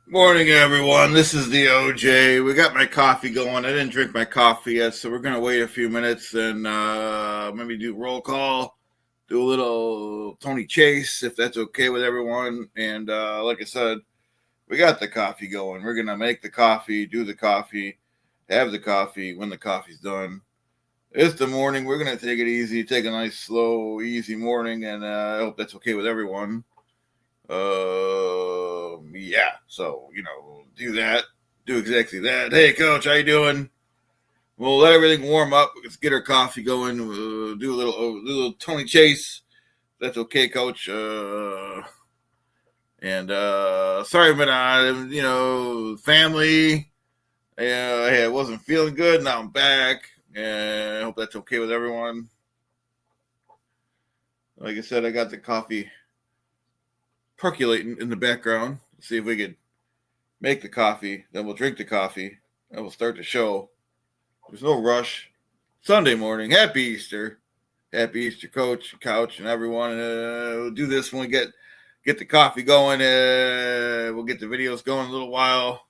Morning, everyone. This is the OJ. We got my coffee going. I didn't drink my coffee yet, so we're gonna wait a few minutes and maybe do roll call, do a little Tony Chase if that's okay with everyone. And like I said, we got the coffee going. We're gonna make the coffee, do the coffee, have the coffee when the coffee's done. It's the morning. We're gonna take it easy, take a nice, slow, easy morning, and I hope that's okay with everyone. Yeah. So do that, do exactly that. Hey, coach, how you doing? We'll let everything warm up. Let's get our coffee going. Do a little Tony Chase. That's okay, coach. And sorry, but family. Hey, I wasn't feeling good. Now I'm back. And I hope that's okay with everyone. Like I said, I got the coffee percolating in the background. Let's see if we could make the coffee, then we'll drink the coffee, and we'll start the show. There's no rush. Sunday morning. Happy Easter. Happy Easter, coach, couch, and everyone. We'll do this when we get the coffee going. We'll get the videos going in a little while.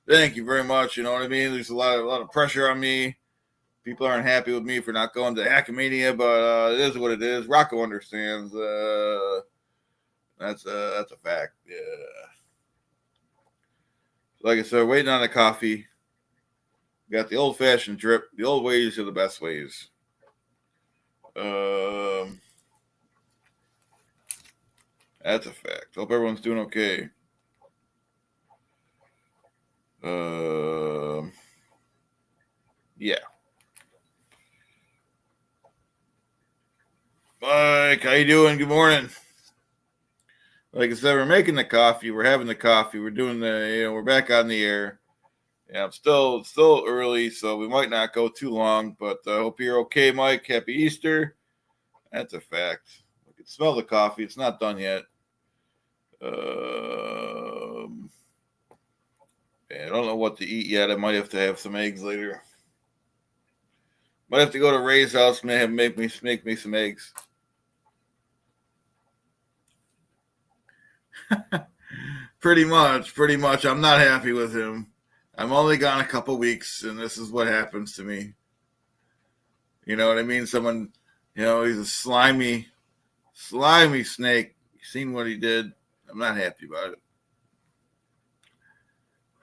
Thank you very much. You know what I mean? There's a lot of pressure on me. People aren't happy with me for not going to Hackmania, but it is what it is. Rocco understands. That's a fact. Yeah. Like I said, waiting on the coffee. Got the old fashioned drip. The old ways are the best ways. That's a fact. Hope everyone's doing okay. Yeah. Mike, how you doing? Good morning. Like I said, we're making the coffee. We're having the coffee. We're doing we're back on the air. Yeah, I'm still early, so we might not go too long. But I hope you're okay, Mike. Happy Easter. That's a fact. I can smell the coffee. It's not done yet. I don't know what to eat yet. I might have to have some eggs later. Might have to go to Ray's house and make me some eggs. Pretty much. I'm not happy with him. I'm only gone a couple weeks, and this is what happens to me. You know what I mean? Someone, he's a slimy snake. You seen what he did? I'm not happy about it.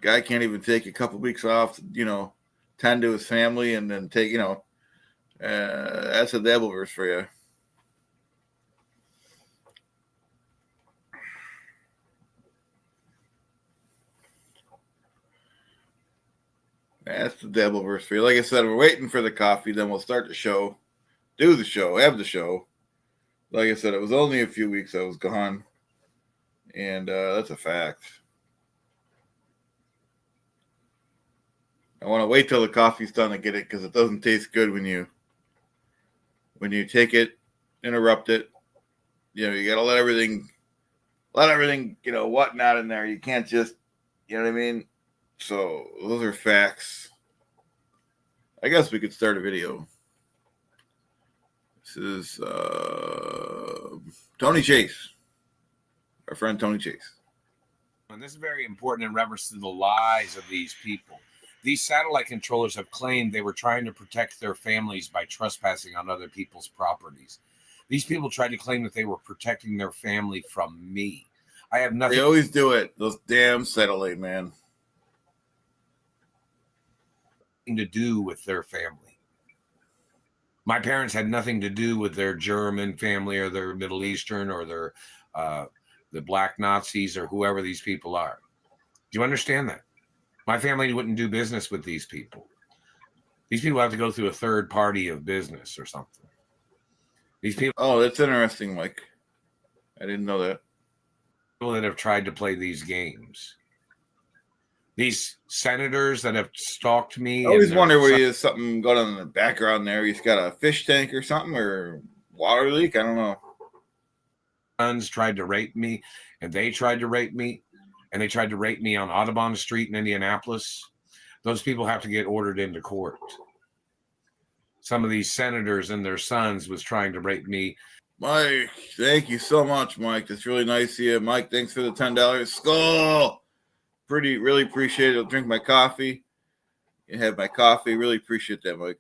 Guy can't even take a couple weeks off to, tend to his family and then take, that's a Devilverse for you. That's the Devilverse for you. Like I said, we're waiting for the coffee, then we'll start the show, do the show, have the show. Like I said, it was only a few weeks I was gone, and that's a fact. I want to wait till the coffee's done to get it because it doesn't taste good when you take it, interrupt it. You got to let everything, whatnot in there. You can't just, you know what I mean? So those are facts. I guess we could start a video. This is Tony Chase, our friend Tony Chase. And this is very important in reference to the lies of these people. These satellite controllers have claimed they were trying to protect their families by trespassing on other people's properties. These people tried to claim that they were protecting their family from me. I have nothing. They always do it. Those damn satellite, man. To do with their family. My parents had nothing to do with their German family or their Middle Eastern or their the black Nazis or whoever these people are. Do you understand that? My family wouldn't do business with these people. These people have to go through a third party of business or something. These people. Oh, that's interesting, Mike. I didn't know that. People that have tried to play these games. These senators that have stalked me. I always wonder where he has something going on in the background there. He's got a fish tank or something or water leak. I don't know. Sons tried to rape me, and they tried to rape me, and they tried to rape me on Audubon Street in Indianapolis. Those people have to get ordered into court. Some of these senators and their sons was trying to rape me. Mike, thank you so much, Mike. That's really nice of you. Mike, thanks for the $10. Skull! really appreciate it. I'll drink my coffee and have my coffee. Really appreciate that, Mike.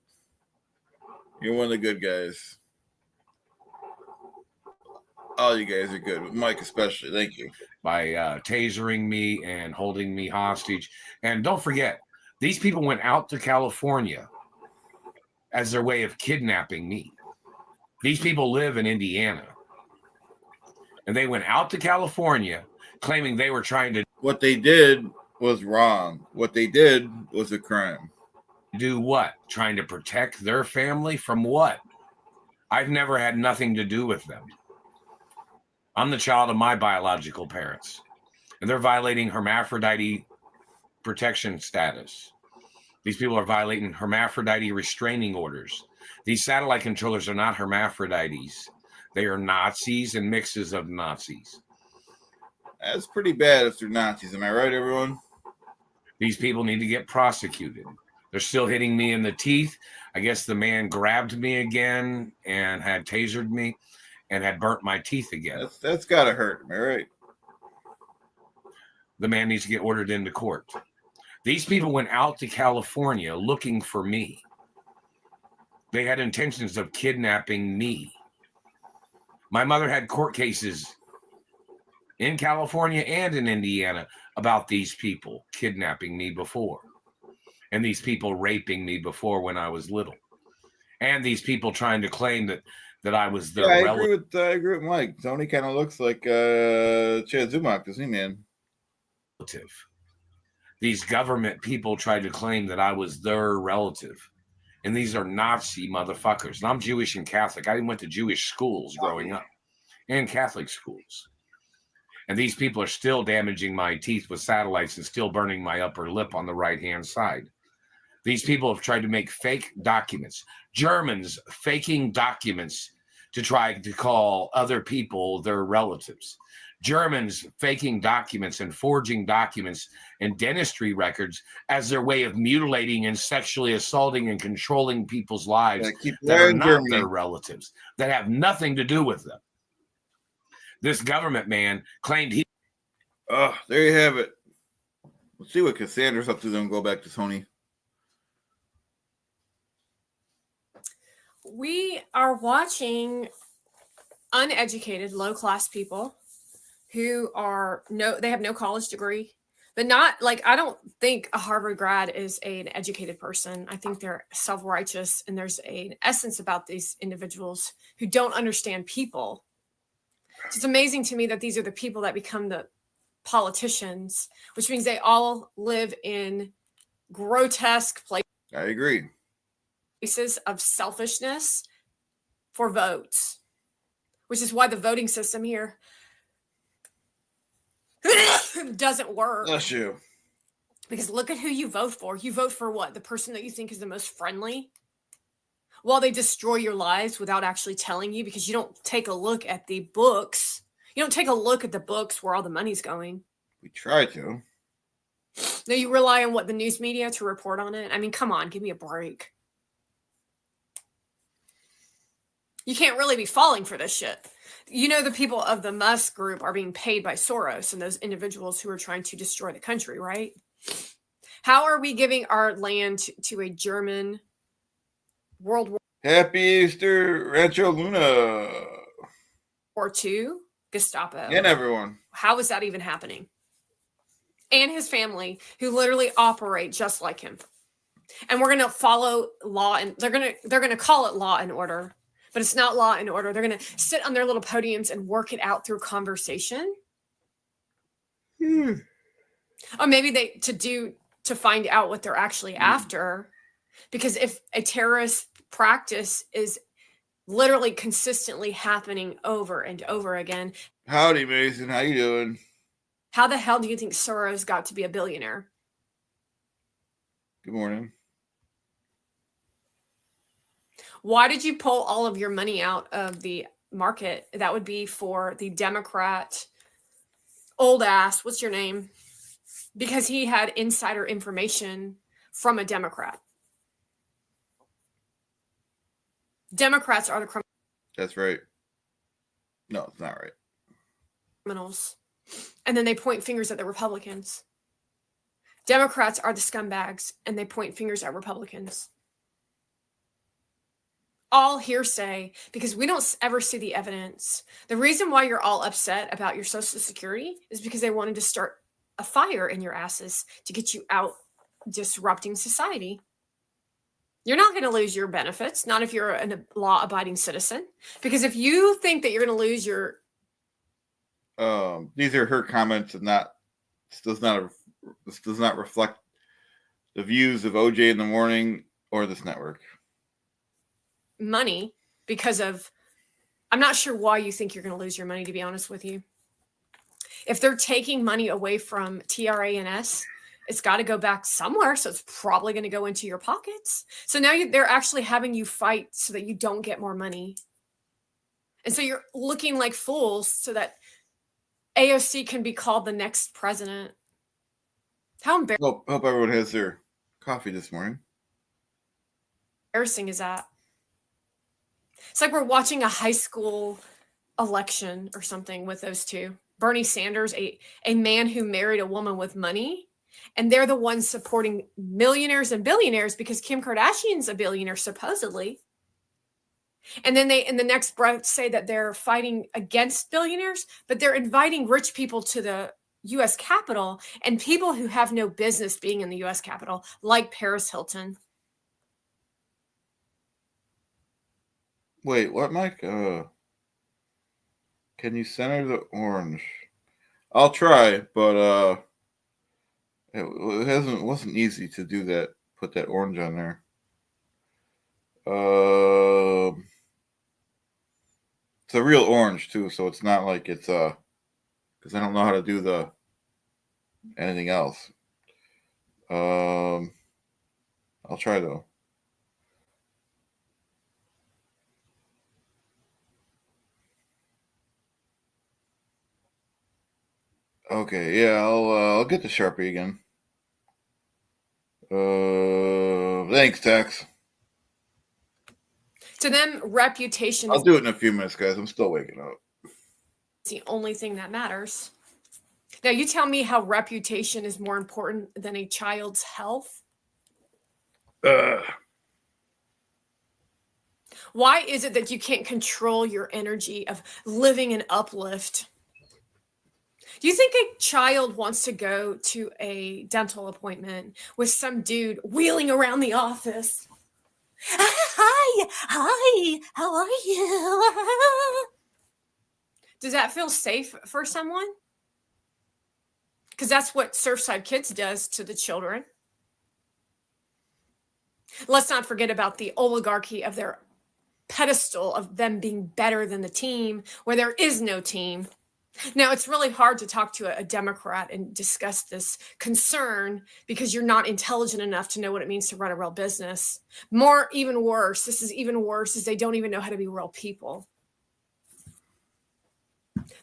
You're one of the good guys. All you guys are good, but Mike especially. Thank you. By tasering me and holding me hostage. And don't forget, these people went out to California as their way of kidnapping me. These people live in Indiana. And they went out to California claiming they were trying to. What they did was wrong. What they did was a crime. Do what? Trying to protect their family from what? I've never had nothing to do with them. I'm the child of my biological parents, and they're violating hermaphrodite protection status. These people are violating hermaphrodite restraining orders. These satellite controllers are not hermaphrodites. They are Nazis and mixes of Nazis. That's pretty bad if they're Nazis. Am I right, everyone? These people need to get prosecuted. They're still hitting me in the teeth. I guess the man grabbed me again and had tasered me and had burnt my teeth again. That's got to hurt. Am I right? The man needs to get ordered into court. These people went out to California looking for me. They had intentions of kidnapping me. My mother had court cases in California and in Indiana about these people kidnapping me before, and these people raping me before when I was little, and these people trying to claim that I was their relative. I agree with Mike. Tony kind of looks like Chad Zumach, doesn't he, man? These government people tried to claim that I was their relative, and these are Nazi motherfuckers. And I'm Jewish and Catholic. I went to Jewish schools growing up and Catholic schools. And these people are still damaging my teeth with satellites and still burning my upper lip on the right-hand side. These people have tried to make fake documents. Germans faking documents to try to call other people their relatives. Germans faking documents and forging documents and dentistry records as their way of mutilating and sexually assaulting and controlling people's lives that are not their relatives, that have nothing to do with them. This government man claimed he. Oh, there you have it. Let's see what Cassandra's up to, then go back to Tony. We are watching uneducated, low-class people who they have no college degree, but not like, I don't think a Harvard grad is an educated person. I think they're self-righteous, and there's an essence about these individuals who don't understand people. It's amazing to me that these are the people that become the politicians, which means they all live in grotesque places. I agree. Places of selfishness for votes, which is why the voting system here doesn't work. Bless you. Because look at who you vote for. You vote for what? The person that you think is the most friendly? While they destroy your lives without actually telling you, because you don't take a look at the books. You don't take a look at the books where all the money's going. We try to. No, you rely on what, the news media to report on it? I mean, come on, give me a break. You can't really be falling for this shit. You know, the people of the Musk group are being paid by Soros and those individuals who are trying to destroy the country, right? How are we giving our land to a German World War? Happy Easter, Rancho Luna. War II, Gestapo. And everyone. How is that even happening? And his family, who literally operate just like him. And we're going to follow law, and they're going to call it law and order. But it's not law and order. They're going to sit on their little podiums and work it out through conversation. Or maybe to find out what they're actually after. Because if a terrorist practice is literally consistently happening over and over again. Howdy, Mason. How you doing? How the hell do you think Soros got to be a billionaire? Good morning. Why did you pull all of your money out of the market? That would be for the Democrat old ass. What's your name? Because he had insider information from a Democrat. Democrats are the criminals. That's right. No, it's not right. Criminals. And then they point fingers at the Republicans. Democrats are the scumbags and they point fingers at Republicans. All hearsay because we don't ever see the evidence. The reason why you're all upset about your Social Security is because they wanted to start a fire in your asses to get you out disrupting society. You're not going to lose your benefits, not if you're a law-abiding citizen. Because if you think that you're going to lose your... These are her comments, and this does not reflect the views of OJ in the Morning or this network. money because of... I'm not sure why you think you're going to lose your money, to be honest with you. If they're taking money away from TRANS, it's got to go back somewhere. So it's probably going to go into your pockets. So now they're actually having you fight so that you don't get more money. And so you're looking like fools so that AOC can be called the next president. How Hope everyone has their coffee this morning. embarrassing is that? It's like we're watching a high school election or something with those two. Bernie Sanders, a man who married a woman with money, and they're the ones supporting millionaires and billionaires because Kim Kardashian's a billionaire, supposedly. And then they, in the next breath, say that they're fighting against billionaires, but they're inviting rich people to the U.S. Capitol and people who have no business being in the U.S. Capitol, like Paris Hilton. Wait, what, Mike? Can you center the orange? I'll try, but it wasn't easy to do that. Put that orange on there. It's a real orange too, so it's not like it's because I don't know how to do anything else. I'll try though. Okay, yeah, I'll get the Sharpie again. Thanks, Tex. To them, reputation I'll is do it in a few minutes, guys. I'm still waking up. the only thing that matters. Now, you tell me how reputation is more important than a child's health. Why is it that you can't control your energy of living an uplift? Do you think a child wants to go to a dental appointment with some dude wheeling around the office? Hi, how are you? Does that feel safe for someone? Because that's what Surfside Kids does to the children. Let's not forget about the oligarchy of their pedestal of them being better than the team, where there is no team. Now, it's really hard to talk to a Democrat and discuss this concern because you're not intelligent enough to know what it means to run a real business. Even worse, this is even worse, is they don't even know how to be real people.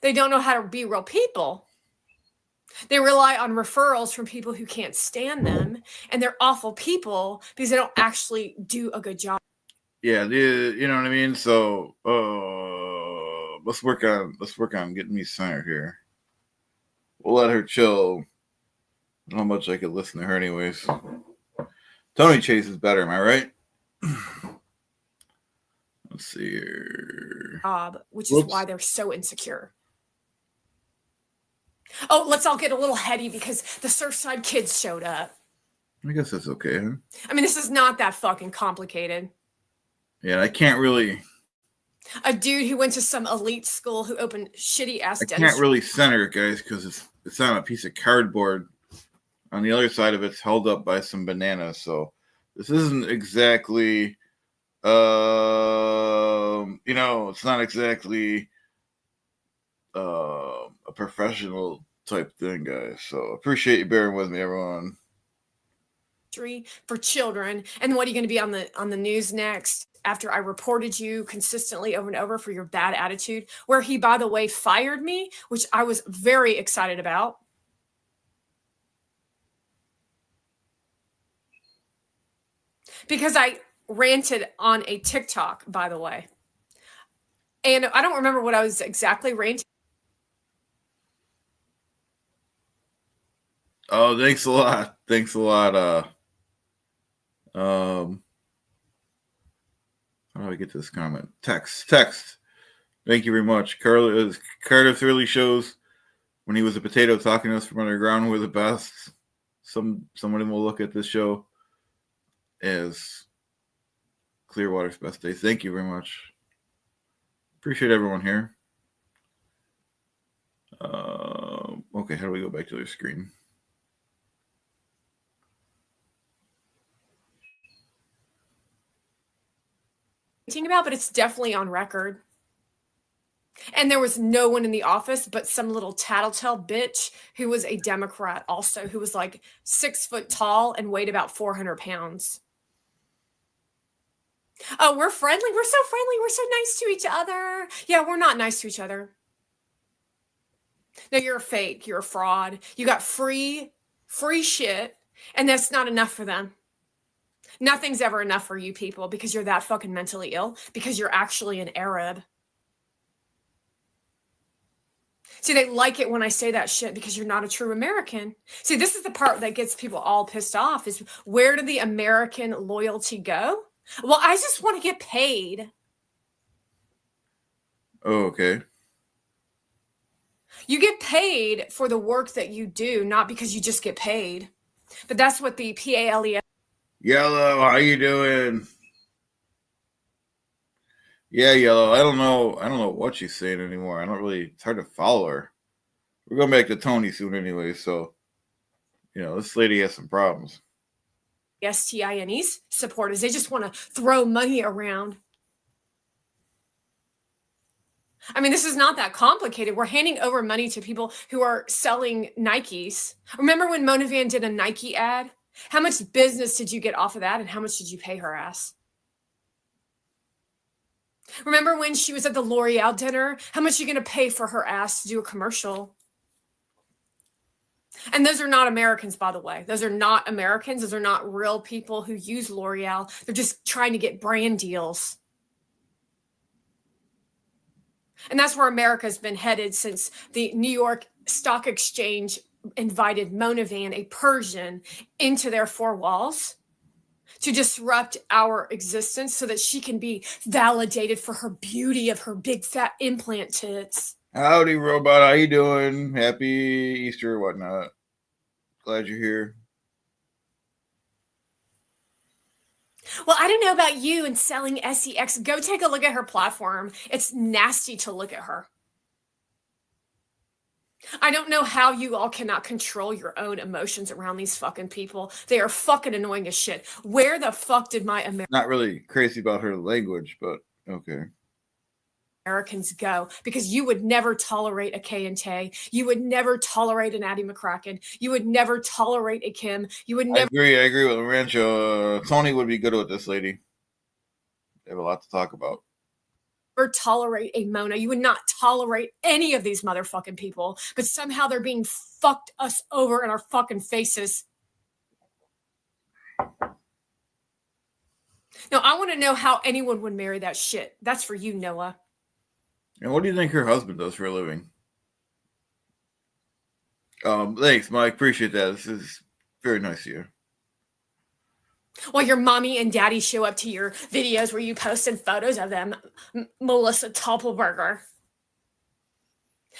They don't know how to be real people. They rely on referrals from people who can't stand them, and they're awful people because they don't actually do a good job. Yeah, you know what I mean? So, let's work on getting me centered here. We'll let her chill. How much I could listen to her anyways. Tony Chase is better, am I right? Let's see here. Which is why they're so insecure. Oh, let's all get a little heady because the Surfside Kids showed up. I guess that's okay, huh? I mean, this is not that fucking complicated. Yeah, I can't really... A dude who went to some elite school who opened shitty-ass dentistry. I can't really center it, guys, because it's on a piece of cardboard. On the other side of it's held up by some bananas, so this isn't exactly... it's not exactly a professional type thing, guys. So appreciate you bearing with me, everyone. For children. And what are you going to be on the news next after I reported you consistently over and over for your bad attitude, where he, by the way, fired me, which I was very excited about. Because I ranted on a TikTok, by the way. And I don't remember what I was exactly ranting. Oh, thanks a lot. Thanks a lot. How do I get to this comment? Text. Thank you very much. Cardiff really shows when he was a potato talking to us from underground. We're the best. Somebody will look at this show as Clearwater's best days. Thank you very much. Appreciate everyone here. Okay, how do we go back to their screen? About, but it's definitely on record. And there was no one in the office but some little tattletale bitch who was a Democrat also, who was like 6 foot tall and weighed about 400 pounds. Oh, we're friendly. We're so friendly. We're so nice to each other. Yeah, we're not nice to each other. No, you're a fake. You're a fraud. You got free shit, and that's not enough for them. Nothing's ever enough for you people because you're that fucking mentally ill, because you're actually an Arab. See, they like it when I say that shit because you're not a true American. See, this is the part that gets people all pissed off is where did the American loyalty go? Well, I just want to get paid. Oh, okay. You get paid for the work that you do, not because you just get paid. But that's what the PALES. Yellow, how you doing? Yeah, Yellow. I don't know what she's saying anymore. It's hard to follow her. We're going back to Tony soon anyway, so this lady has some problems. STINEs supporters. They just want to throw money around. I mean, this is not that complicated. We're handing over money to people who are selling Nikes. Remember when Mona Van did a Nike ad? How much business did you get off of that, and how much did you pay her ass? Remember when she was at the L'Oreal dinner? How much are you going to pay for her ass to do a commercial? And those are not Americans, by the way. Those are not Americans. Those are not real people who use L'Oreal. They're just trying to get brand deals. And that's where America's been headed since the New York Stock Exchange invited Mona Van, a Persian, into their four walls to disrupt our existence so that she can be validated for her beauty of her big fat implant tits. Howdy, robot. How you doing? Happy Easter or whatnot. Glad you're here. Well, I don't know about you and selling SEX. Go take a look at her platform. It's nasty to look at her. I don't know how you all cannot control your own emotions around these fucking people. They are fucking annoying as shit. Where the fuck did my Not really crazy about her language, but okay. Americans go? Because you would never tolerate a Kay and Tay. You would never tolerate an Addie McCracken. You would never tolerate a Kim. You would never. I agree with Rancho. Tony would be good with this lady. They have a lot to talk about. Or tolerate a Mona. You would not tolerate any of these motherfucking people, but somehow they're being fucked us over in our fucking faces. Now, I want to know how anyone would marry that shit. That's for you, Noah. And what do you think her husband does for a living? Thanks, Mike. Appreciate that. This is very nice of you. Well, your mommy and daddy show up to your videos where you posted photos of them, Melissa Toppelberger.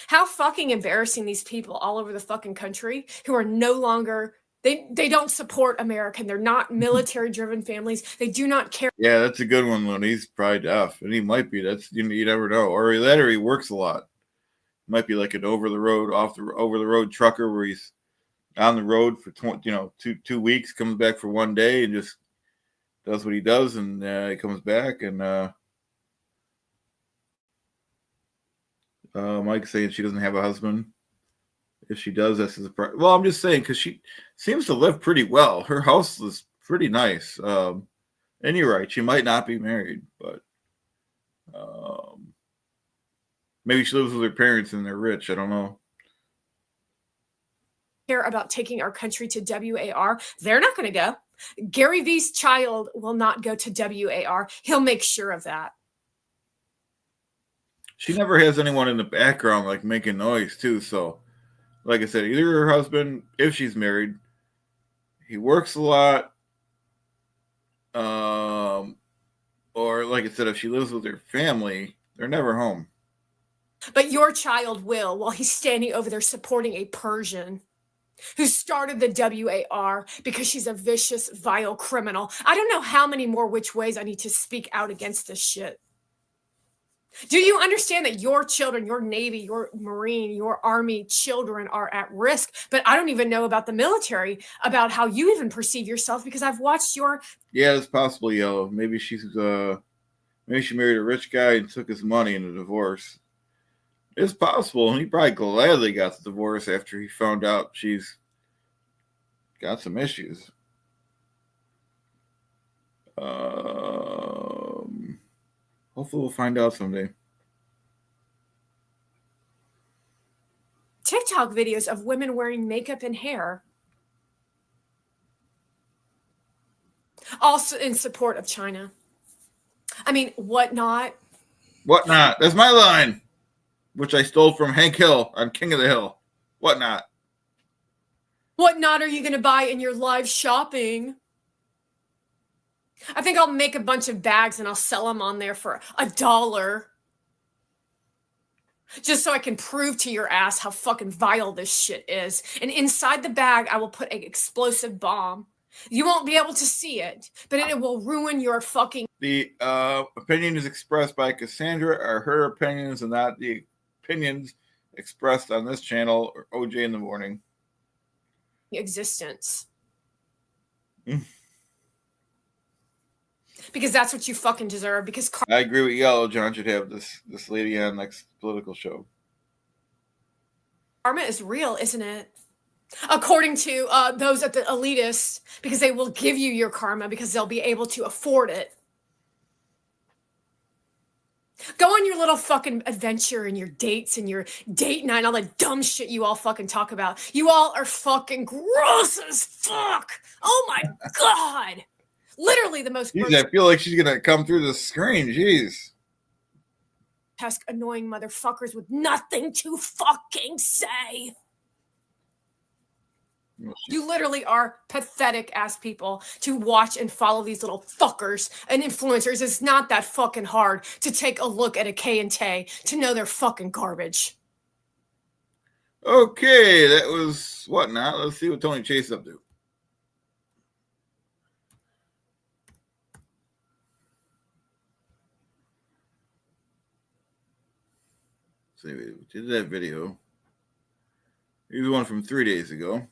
How fucking embarrassing these people all over the fucking country who are no longer, they don't support American. They're not military-driven families. They do not care. Yeah, that's a good one, Lynn. He's probably deaf, and he might be. That's you never know. Or he works a lot. Might be like an over the road trucker where he's on the road for 2 weeks, comes back for 1 day and just does what he does, and he comes back. And Mike's saying she doesn't have a husband. If she does, that's a surprise. Well, I'm just saying because she seems to live pretty well. Her house is pretty nice. And you're right, she might not be married, but maybe she lives with her parents and they're rich. I don't know. Care about taking our country to WAR. They're not going to go. Gary V's child will not go to WAR. He'll make sure of that. She never has anyone in the background like making noise too. So, like I said, either her husband, if she's married, he works a lot. Or like I said, if she lives with her family, they're never home. But your child will, while he's standing over there supporting a Persian who started the WAR because she's a vicious, vile criminal. I don't know how many more which ways I need to speak out against this shit. Do you understand that your children, your Navy, your Marine, your Army children are at risk? But I don't even know about the military, about how you even perceive yourself, because I've watched your... Yeah, it's possible, Yellow. Maybe she married a rich guy and took his money in a divorce. It's possible. And he probably gladly got the divorce after he found out she's got some issues. Hopefully we'll find out someday. TikTok videos of women wearing makeup and hair, also in support of China. I mean, whatnot. Whatnot. That's my line, which I stole from Hank Hill on King of the Hill. Whatnot. Whatnot are you going to buy in your live shopping? I think I'll make a bunch of bags and I'll sell them on there for $1. Just so I can prove to your ass how fucking vile this shit is. And inside the bag, I will put an explosive bomb. You won't be able to see it, but it will ruin your fucking... The opinions expressed by Cassandra are her opinions and not the opinions expressed on this channel or OJ in the Morning. existence. Because that's what you fucking deserve. Because I agree with Yellow. John should have this lady on next political show. karma is real, isn't it? According to those at the elitists, because they will give you your karma because they'll be able to afford it. Go on your little fucking adventure and your dates and your date night, all the dumb shit you all fucking talk about. You all are fucking gross as fuck. Oh my God. Literally the most Jeez, I feel like she's going to come through the screen. Jeez. Annoying motherfuckers with nothing to fucking say. You literally are pathetic ass people to watch and follow these little fuckers and influencers. It's not that fucking hard to take a look at a K and Tay to know they're fucking garbage. Okay, that was what now? Let's see what Tony Chase up to. See, we did that video. Here's one from 3 days ago.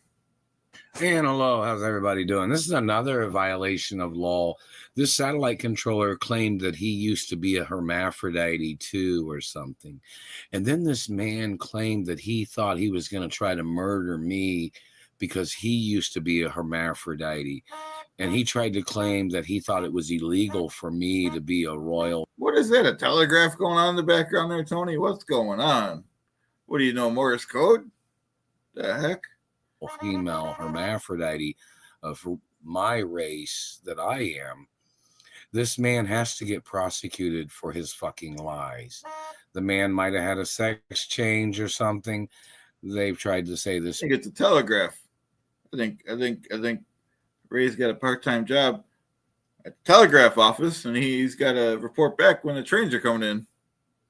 And hello, how's everybody doing? This is another violation of law. This satellite controller claimed that he used to be a hermaphrodite too or something. And then this man claimed that he thought he was going to try to murder me because he used to be a hermaphrodite. And he tried to claim that he thought it was illegal for me to be a royal. What is that? A telegraph going on in the background there, Tony? What's going on? What do you know, Morse code? The heck? Female hermaphrodite of my race that I am. This man has to get prosecuted for his fucking lies. The man might have had a sex change or something. They've tried to say this. I think it's a telegraph. I think Ray's got a part-time job at the telegraph office, and he's got to report back when the trains are coming in.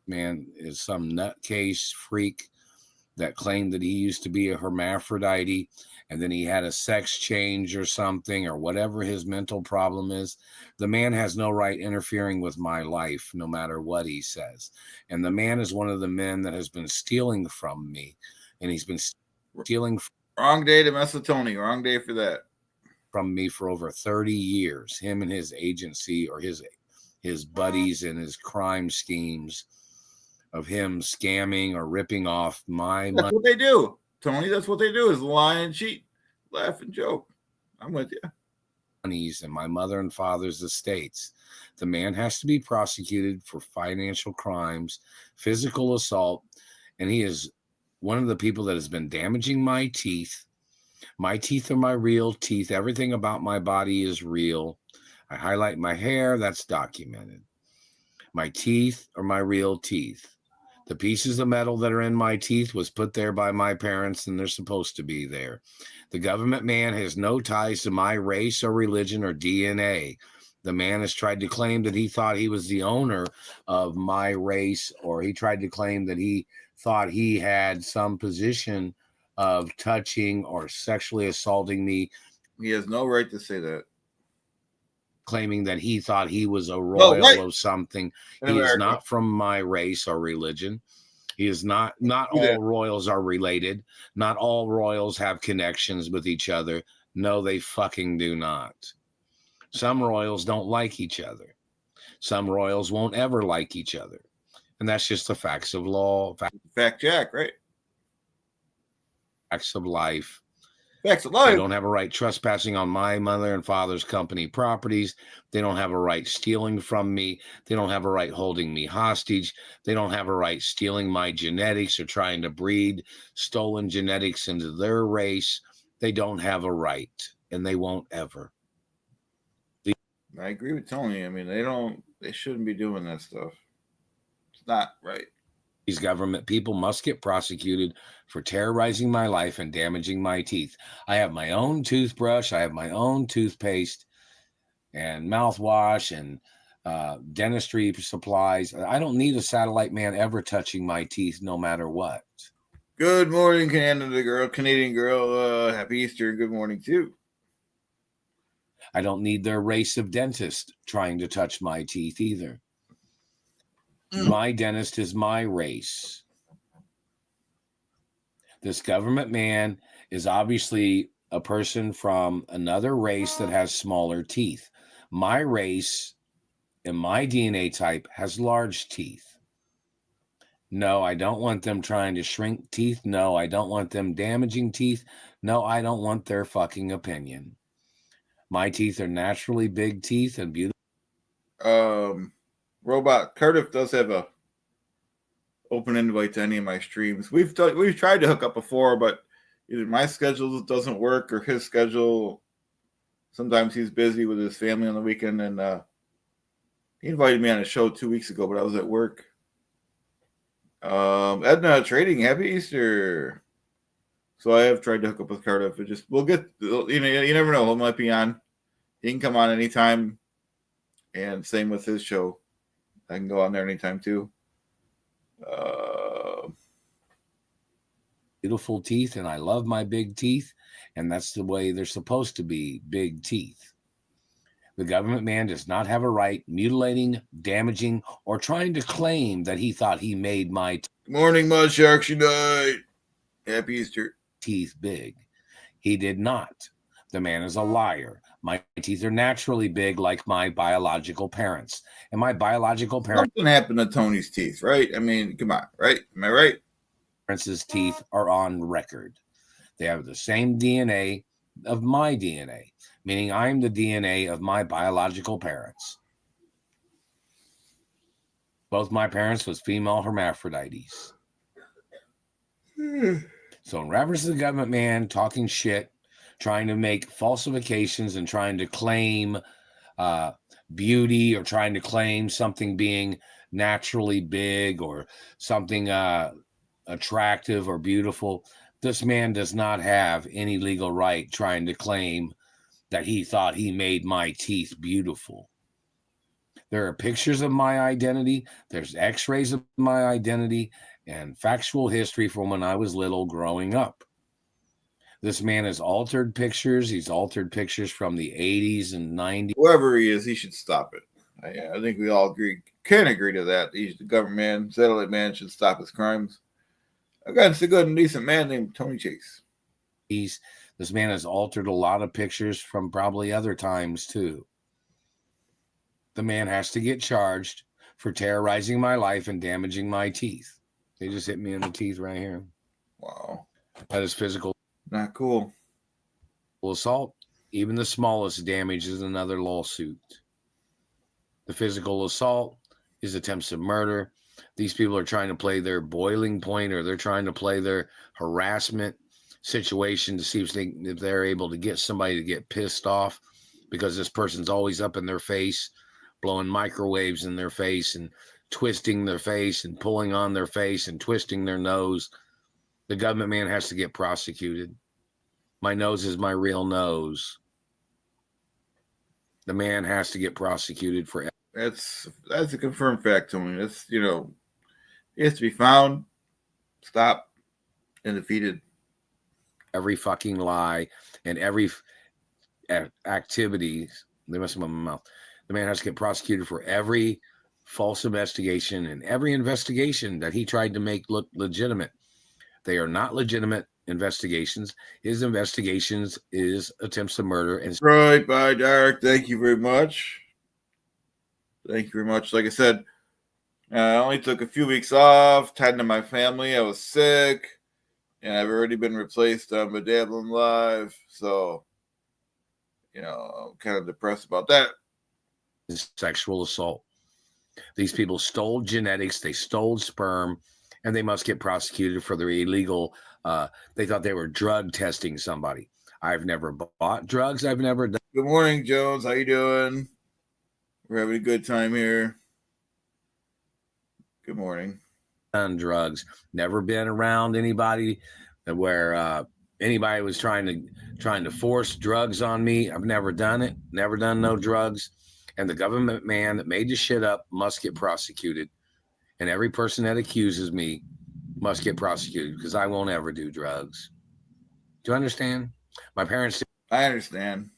Man is some nutcase freak that claimed that he used to be a hermaphrodite and then he had a sex change or something or whatever his mental problem is. The man has no right interfering with my life, no matter what he says. And the man is one of the men that has been stealing from me, and he's been stealing. Wrong day to mess with Tony. Wrong day for that. From me for over 30 years, him and his agency or his buddies and his crime schemes of him scamming or ripping off my money. That's what they do, Tony. That's what they do is lie and cheat, laugh and joke. I'm with you. Monies and my mother and father's estates. The man has to be prosecuted for financial crimes, physical assault, and he is one of the people that has been damaging my teeth. My teeth are my real teeth. Everything about my body is real. I highlight my hair. That's documented. My teeth are my real teeth. The pieces of metal that are in my teeth was put there by my parents, and they're supposed to be there. The government man has no ties to my race or religion or DNA. The man has tried to claim that he thought he was the owner of my race, or he tried to claim that he thought he had some position of touching or sexually assaulting me, He has no right to say that. claiming that he thought he was a royal right. of something. In He is America. not from my race or religion. He is not Yeah. all royals are related. Not all royals have connections with each other. No, they fucking do not. Some royals don't like each other. Some royals won't ever like each other. And that's just the facts of law, Fact Jack, right? facts of life. Facts of They life. don't have a right trespassing on my mother and father's company properties. They don't have a right stealing from me. They don't have a right holding me hostage. They don't have a right stealing my genetics or trying to breed stolen genetics into their race. They don't have a right, and they won't ever. I agree with Tony. I mean, they shouldn't be doing that stuff. It's not right. These government people must get prosecuted for terrorizing my life and damaging my teeth. I have my own toothbrush. I have my own toothpaste and mouthwash and dentistry supplies. I don't need a satellite man ever touching my teeth, no matter what. Good morning, Canadian girl. Happy Easter. Good morning, too. I don't need their race of dentist trying to touch my teeth either. My dentist is my race. This government man is obviously a person from another race that has smaller teeth. My race and my DNA type has large teeth. No, I don't want them trying to shrink teeth. No, I don't want them damaging teeth. No, I don't want their fucking opinion. My teeth are naturally big teeth and beautiful. Robot Cardiff does have a open invite to any of my streams. We've tried to hook up before, but either my schedule doesn't work or his schedule. Sometimes he's busy with his family on the weekend, and he invited me on a show 2 weeks ago, but I was at work. Edna Trading, happy Easter. So I have tried to hook up with Cardiff. We'll get, you never know. He might be on. He can come on anytime. And same with his show. I can go on there anytime too. Beautiful teeth, and I love my big teeth, and that's the way they're supposed to be, big teeth. The government man does not have a right mutilating, damaging, or trying to claim that he thought he made my Good morning, Mud Sharks Unite. Happy Easter. teeth big. He did not. The man is a liar. My teeth are naturally big like my biological parents. And my biological parents' Something happened to Tony's teeth, right? I mean, come on, right? Am I right? teeth are on record. They have the same DNA of my DNA, meaning I'm the DNA of my biological parents. Both my parents was female hermaphrodites. So in reference to the government man talking shit, trying to make falsifications and trying to claim beauty or trying to claim something being naturally big or something attractive or beautiful, this man does not have any legal right trying to claim that he thought he made my teeth beautiful. There are pictures of my identity. There's x-rays of my identity and factual history from when I was little growing up. This man has altered pictures. He's altered pictures from the 80s and 90s. Whoever he is, he should stop it. I think we all can agree to that. He's the government man, satellite man, should stop his crimes. Against a good and decent man named Tony Chase. This man has altered a lot of pictures from probably other times too. The man has to get charged for terrorizing my life and damaging my teeth. They just hit me in the teeth right here. Wow. That is physical Not cool. assault. Even the smallest damage is another lawsuit. The physical assault is attempts of murder. These people are trying to play their boiling point, or they're trying to play their harassment situation to see if they're able to get somebody to get pissed off because this person's always up in their face, blowing microwaves in their face and twisting their face and pulling on their face and twisting their nose. The government man has to get prosecuted. My nose is my real nose. The man has to get prosecuted for. That's a confirmed fact, Tony. That's, you know, he has to be found, stopped, and defeated. Every fucking lie and every activity. They must have my mouth. The man has to get prosecuted for every false investigation and every investigation that he tried to make look legitimate. They are not legitimate investigations. His investigations is attempts to murder. And Right, bye, Derek. Thank you very much. Thank you very much. Like I said, I only took a few weeks off, tending to my family. I was sick, and I've already been replaced on Bedabbling Live. So, you know, I'm kind of depressed about that. sexual assault. These people stole genetics, they stole sperm, and they must get prosecuted for their illegal. They thought they were drug testing somebody. I've never bought drugs. I've never done. Good morning, Jones. How you doing? We're having a good time here. Good morning. Done drugs. Never been around anybody where anybody was trying to force drugs on me. I've never done it. Never done no drugs. And the government man that made the shit up must get prosecuted. And every person that accuses me must get prosecuted because I won't ever do drugs. Do you understand? My parents I understand.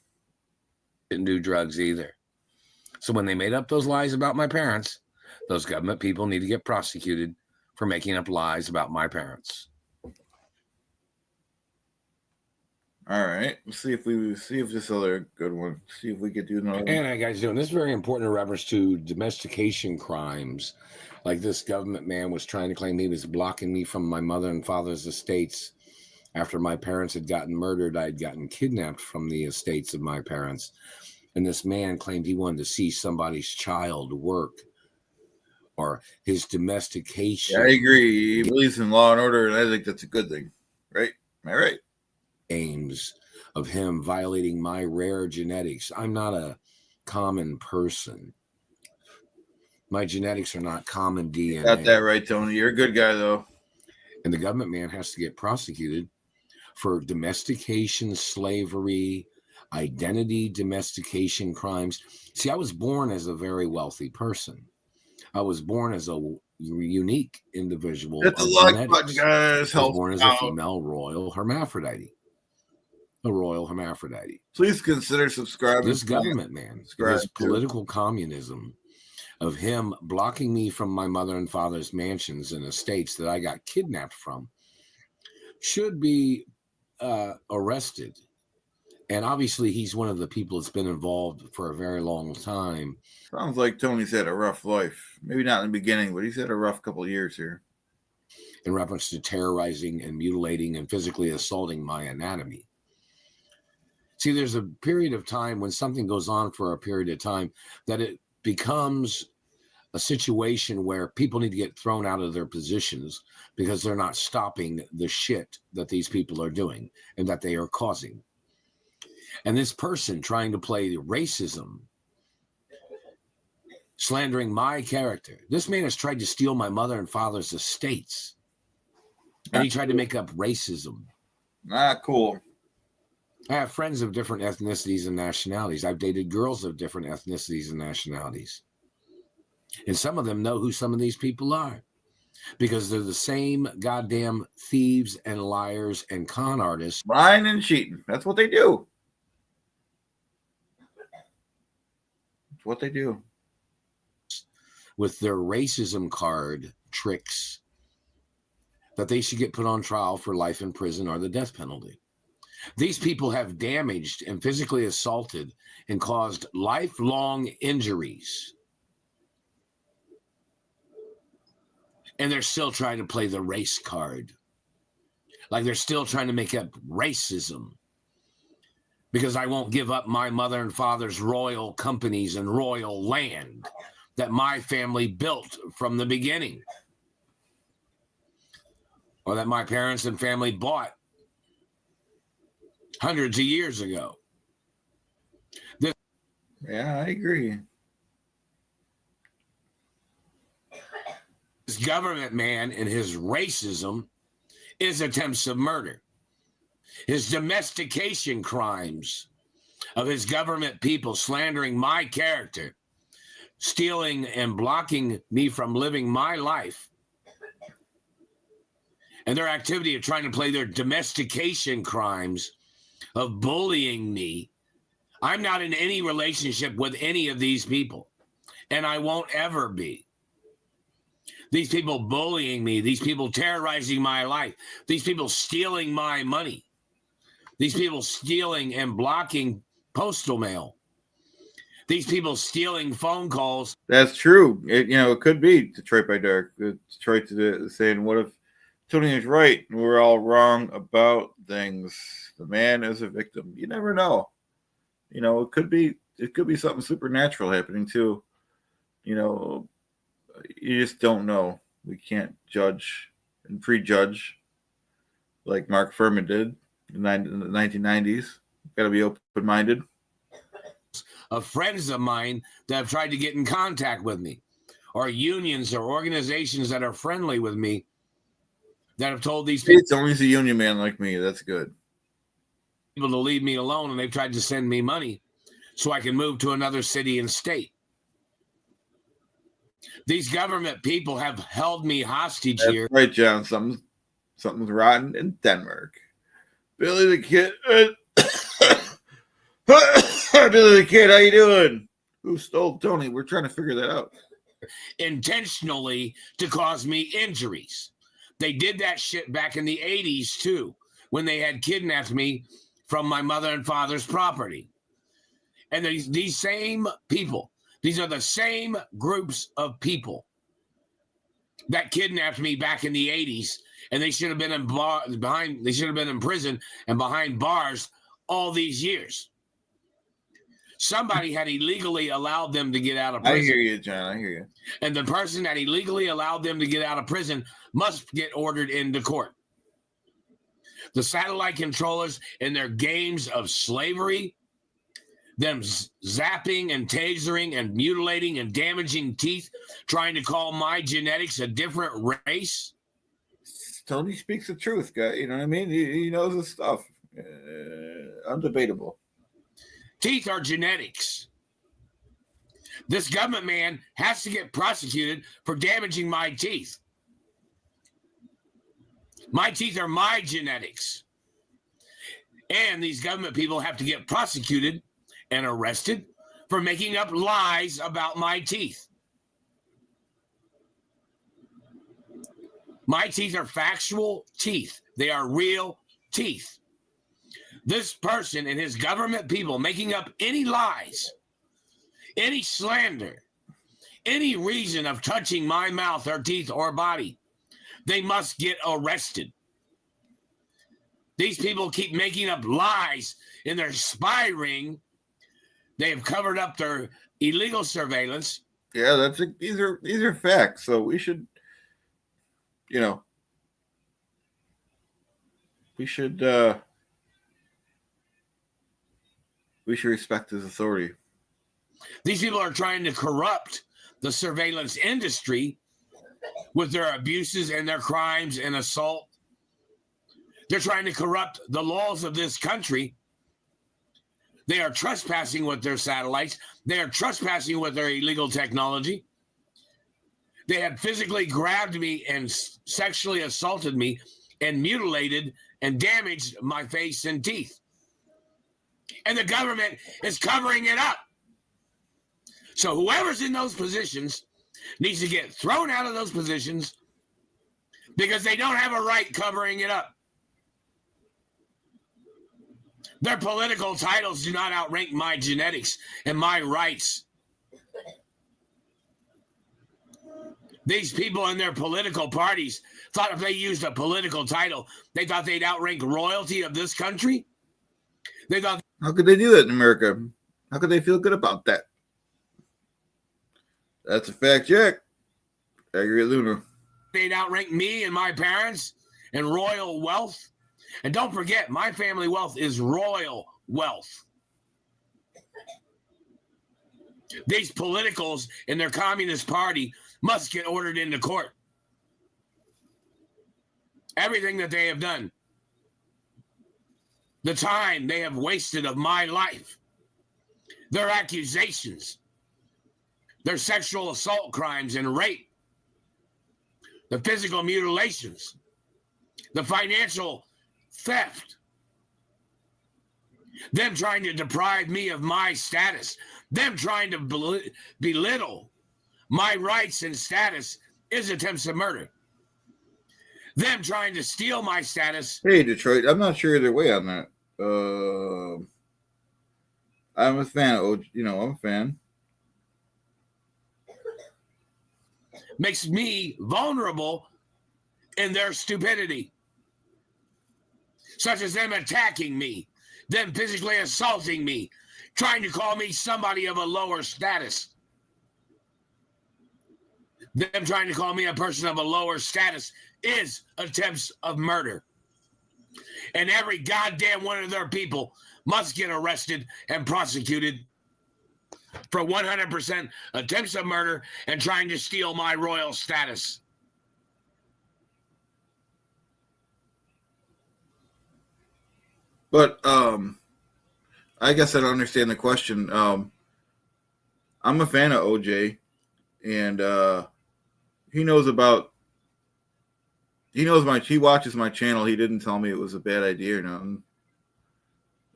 didn't do drugs either. So when they made up those lies about my parents, those government people need to get prosecuted for making up lies about my parents. All right. Let's see if this other good one. See if we could do another one. And how you guys doing? This is very important in reference to domestication crimes. Like this government man was trying to claim he was blocking me from my mother and father's estates. After my parents had gotten murdered, I had gotten kidnapped from the estates of my parents. And this man claimed he wanted to see somebody's child work or his domestication. Yeah, I agree. He believes in law and order, and I think that's a good thing. Right? Am I right? Aims of him violating my rare genetics. I'm not a common person. My genetics are not common DNA. Got that right, Tony. You're a good guy, though. And the government man has to get prosecuted for domestication, slavery, identity domestication crimes. See, I was born as a very wealthy person. I was born as a unique individual. Hit the like button, guys. I was born as a female royal hermaphrodite. A royal hermaphrodite. Please consider subscribing. This government man, this political communism of him blocking me from my mother and father's mansions and estates that I got kidnapped from should be arrested. And obviously he's one of the people that's been involved for a very long time. Sounds like Tony's had a rough life. Maybe not in the beginning, but he's had a rough couple of years here. In reference to terrorizing and mutilating and physically assaulting my anatomy. See, there's a period of time when something goes on for a period of time that it becomes a situation where people need to get thrown out of their positions because they're not stopping the shit that these people are doing and that they are causing. And this person trying to play racism, slandering my character. This man has tried to steal my mother and father's estates. And he tried to make up racism. Not cool. I have friends of different ethnicities and nationalities. I've dated girls of different ethnicities and nationalities. And some of them know who some of these people are because they're the same goddamn thieves and liars and con artists. Lying and cheating. That's what they do. That's what they do. With their racism card tricks that they should get put on trial for life in prison or the death penalty. These people have damaged and physically assaulted and caused lifelong injuries. And they're still trying to play the race card. Like they're still trying to make up racism. Because I won't give up my mother and father's royal companies and royal land that my family built from the beginning. Or that my parents and family bought hundreds of years ago. Yeah, I agree. government man and his racism is attempts of murder. His domestication crimes of his government people slandering my character, stealing and blocking me from living my life, and their activity of trying to play their domestication crimes of bullying me. I'm not in any relationship with any of these people, and I won't ever be. These people bullying me, these people terrorizing my life, these people stealing my money, these people stealing and blocking postal mail, these people stealing phone calls. That's true. It could be Detroit by Dark. Detroit saying, what if Tony is right and we're all wrong about things? The man is a victim. You never know. It could be something supernatural happening too. You just don't know. We can't judge and prejudge like Mark Furman did in the 1990s. Got to be open-minded. Of friends of mine that have tried to get in contact with me, or unions or organizations that are friendly with me that have told these people. It's always a union man like me. That's good. People to leave me alone, and they've tried to send me money so I can move to another city and state. These government people have held me hostage here. Right, John. Something's rotten in Denmark. Billy the Kid. Billy the Kid, how you doing? Who stole Tony? We're trying to figure that out. Intentionally to cause me injuries. They did that shit back in the 80s too, when they had kidnapped me from my mother and father's property. And these same people, these are the same groups of people that kidnapped me back in the 80s, and they should have been they should have been in prison and behind bars all these years. Somebody had illegally allowed them to get out of prison. I hear you, John. I hear you. And the person that illegally allowed them to get out of prison must get ordered into court. The satellite controllers in their games of slavery, them zapping and tasering and mutilating and damaging teeth, trying to call my genetics a different race. Tony speaks the truth, guy. You know what I mean? He knows his stuff. Undebatable. Teeth are genetics. This government man has to get prosecuted for damaging my teeth. My teeth are my genetics. And these government people have to get prosecuted and arrested for making up lies about my teeth. My teeth are factual teeth. They are real teeth. This person and his government people making up any lies, any slander, any reason of touching my mouth or teeth or body, they must get arrested. These people keep making up lies in their spy ring. They have covered up their illegal surveillance. Yeah, these are facts. So we should, we should respect his authority. These people are trying to corrupt the surveillance industry with their abuses and their crimes and assault. They're trying to corrupt the laws of this country. They are trespassing with their satellites. They are trespassing with their illegal technology. They have physically grabbed me and sexually assaulted me and mutilated and damaged my face and teeth. And the government is covering it up. So whoever's in those positions needs to get thrown out of those positions because they don't have a right covering it up. Their political titles do not outrank my genetics and my rights. These people in their political parties thought if they used a political title, they thought they'd outrank royalty of this country. They thought, how could they do that in America? How could they feel good about that? That's a fact check. Accurate Luna. They'd outrank me and my parents and royal wealth. And don't forget, my family wealth is royal wealth. These politicals in their communist party must get ordered into court. everything that they have done, the time they have wasted of my life, their accusations, their sexual assault crimes and rape, the physical mutilations, the financial theft, them trying to deprive me of my status, them trying to belittle my rights and status is attempts of murder. Them trying to steal my status. Hey, Detroit, I'm not sure either way on that. I'm a fan of, I'm a fan. Makes me vulnerable in their stupidity, such as them attacking me, them physically assaulting me, trying to call me somebody of a lower status, them trying to call me a person of a lower status is attempts of murder. And every goddamn one of their people must get arrested and prosecuted for 100% attempts of murder and trying to steal my royal status. But I guess I don't understand the question. I'm a fan of OJ, and he watches my channel. He didn't tell me it was a bad idea or nothing.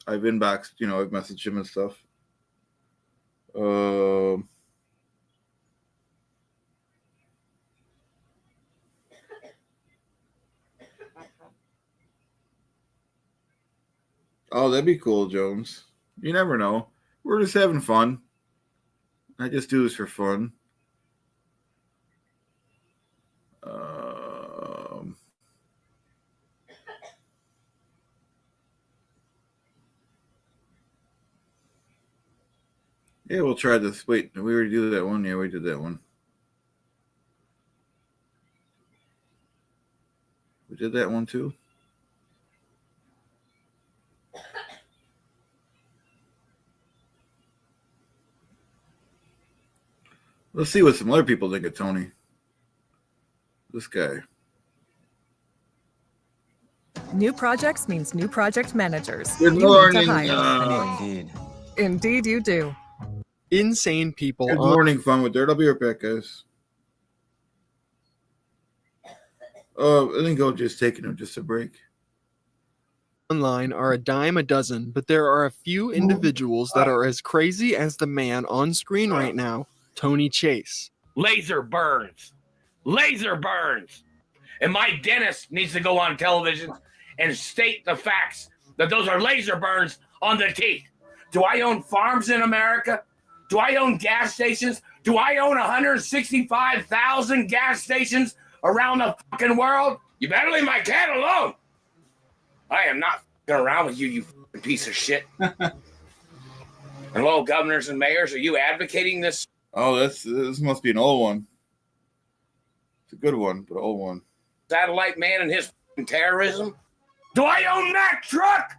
I've inboxed, I've messaged him and stuff. Oh, that'd be cool, Jones. You never know. We're just having fun. I just do this for fun. Yeah, we'll try this. Wait, did we already do that one? Yeah, we did that one. We did that one too. Let's see what some other people think of Tony. This guy. New projects means new project managers. Good You need to morning. hire. Indeed, you do. Insane people Good morning, Fun with Dirt. I'll be right back, guys. I think I'll just taking him just a break. online are a dime a dozen, but there are a few individuals that are as crazy as the man on screen right now, Tony Chase. Laser burns. And my dentist needs to go on television and state the facts that those are laser burns on the teeth. Do I own farms in America? Do I own gas stations? Do I own 165,000 gas stations around the fucking world? You better leave my cat alone. I am not fucking around with you, you fucking piece of shit. And hello, governors and mayors, are you advocating this? Oh, this must be an old one. It's a good one, but an old one. Satellite man and his fucking terrorism? Do I own that truck?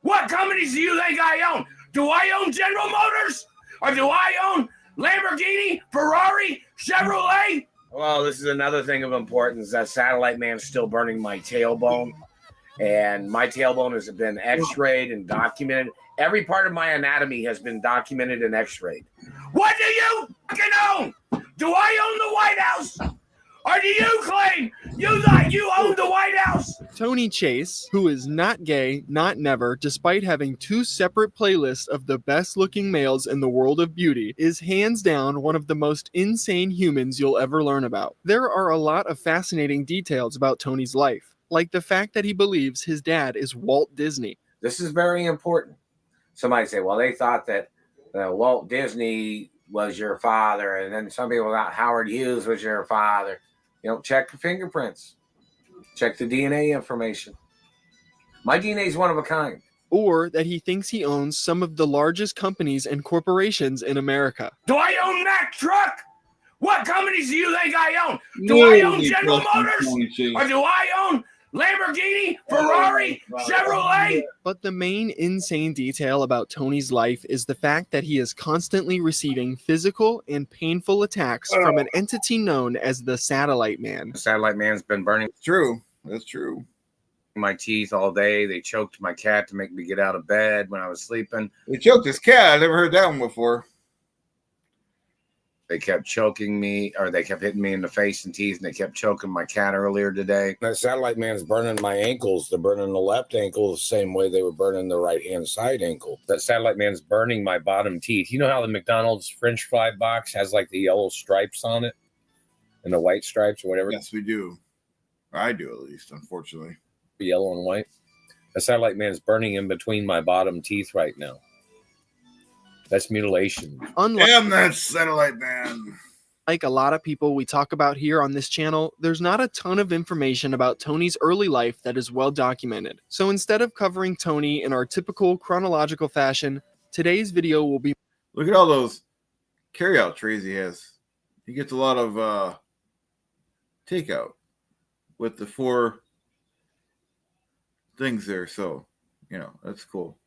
What companies do you think I own? Do I own General Motors? Or do I own Lamborghini, Ferrari, Chevrolet? Well, this is another thing of importance. That satellite man's still burning my tailbone. And my tailbone has been x-rayed and documented. Every part of my anatomy has been documented and x-rayed. What do you fucking own? Do I own the White House? Or do you claim you thought you owned the White House? Tony Chase, who is not gay, not never, despite having two separate playlists of the best looking males in the world of beauty, is hands down one of the most insane humans you'll ever learn about. There are a lot of fascinating details about Tony's life, like the fact that he believes his dad is Walt Disney. This is very important. Somebody say, well, they thought that Walt Disney was your father, and then some people thought Howard Hughes was your father. Check the fingerprints. Check the DNA information. My DNA is one of a kind. Or that he thinks he owns some of the largest companies and corporations in America. Do I own that truck? What companies do you think I own? Do I own General Motors? Or do I own Lamborghini, Ferrari, Chevrolet? But the main insane detail about Tony's life is the fact that he is constantly receiving physical and painful attacks from an entity known as the Satellite Man. The Satellite Man's been burning. True. That's true. My teeth all day. They choked my cat to make me get out of bed when I was sleeping. They choked his cat. I never heard that one before. They kept choking me, or they kept hitting me in the face and teeth, and they kept choking my cat earlier today. That satellite man's burning my ankles. They're burning the left ankle the same way they were burning the right-hand side ankle. That satellite man's burning my bottom teeth. You know how the McDonald's French fry box has like the yellow stripes on it and the white stripes or whatever? Yes, we do. I do, at least, unfortunately. Yellow and white. The satellite man's burning in between my bottom teeth right now. That's mutilation. Unlike Damn that satellite man. a lot of people we talk about here on this channel, there's not a ton of information about Tony's early life that is well documented. So instead of covering Tony in our typical chronological fashion, today's video will be Look at all those carryout trays he has. He gets a lot of takeout with the 4 things there. So, that's cool.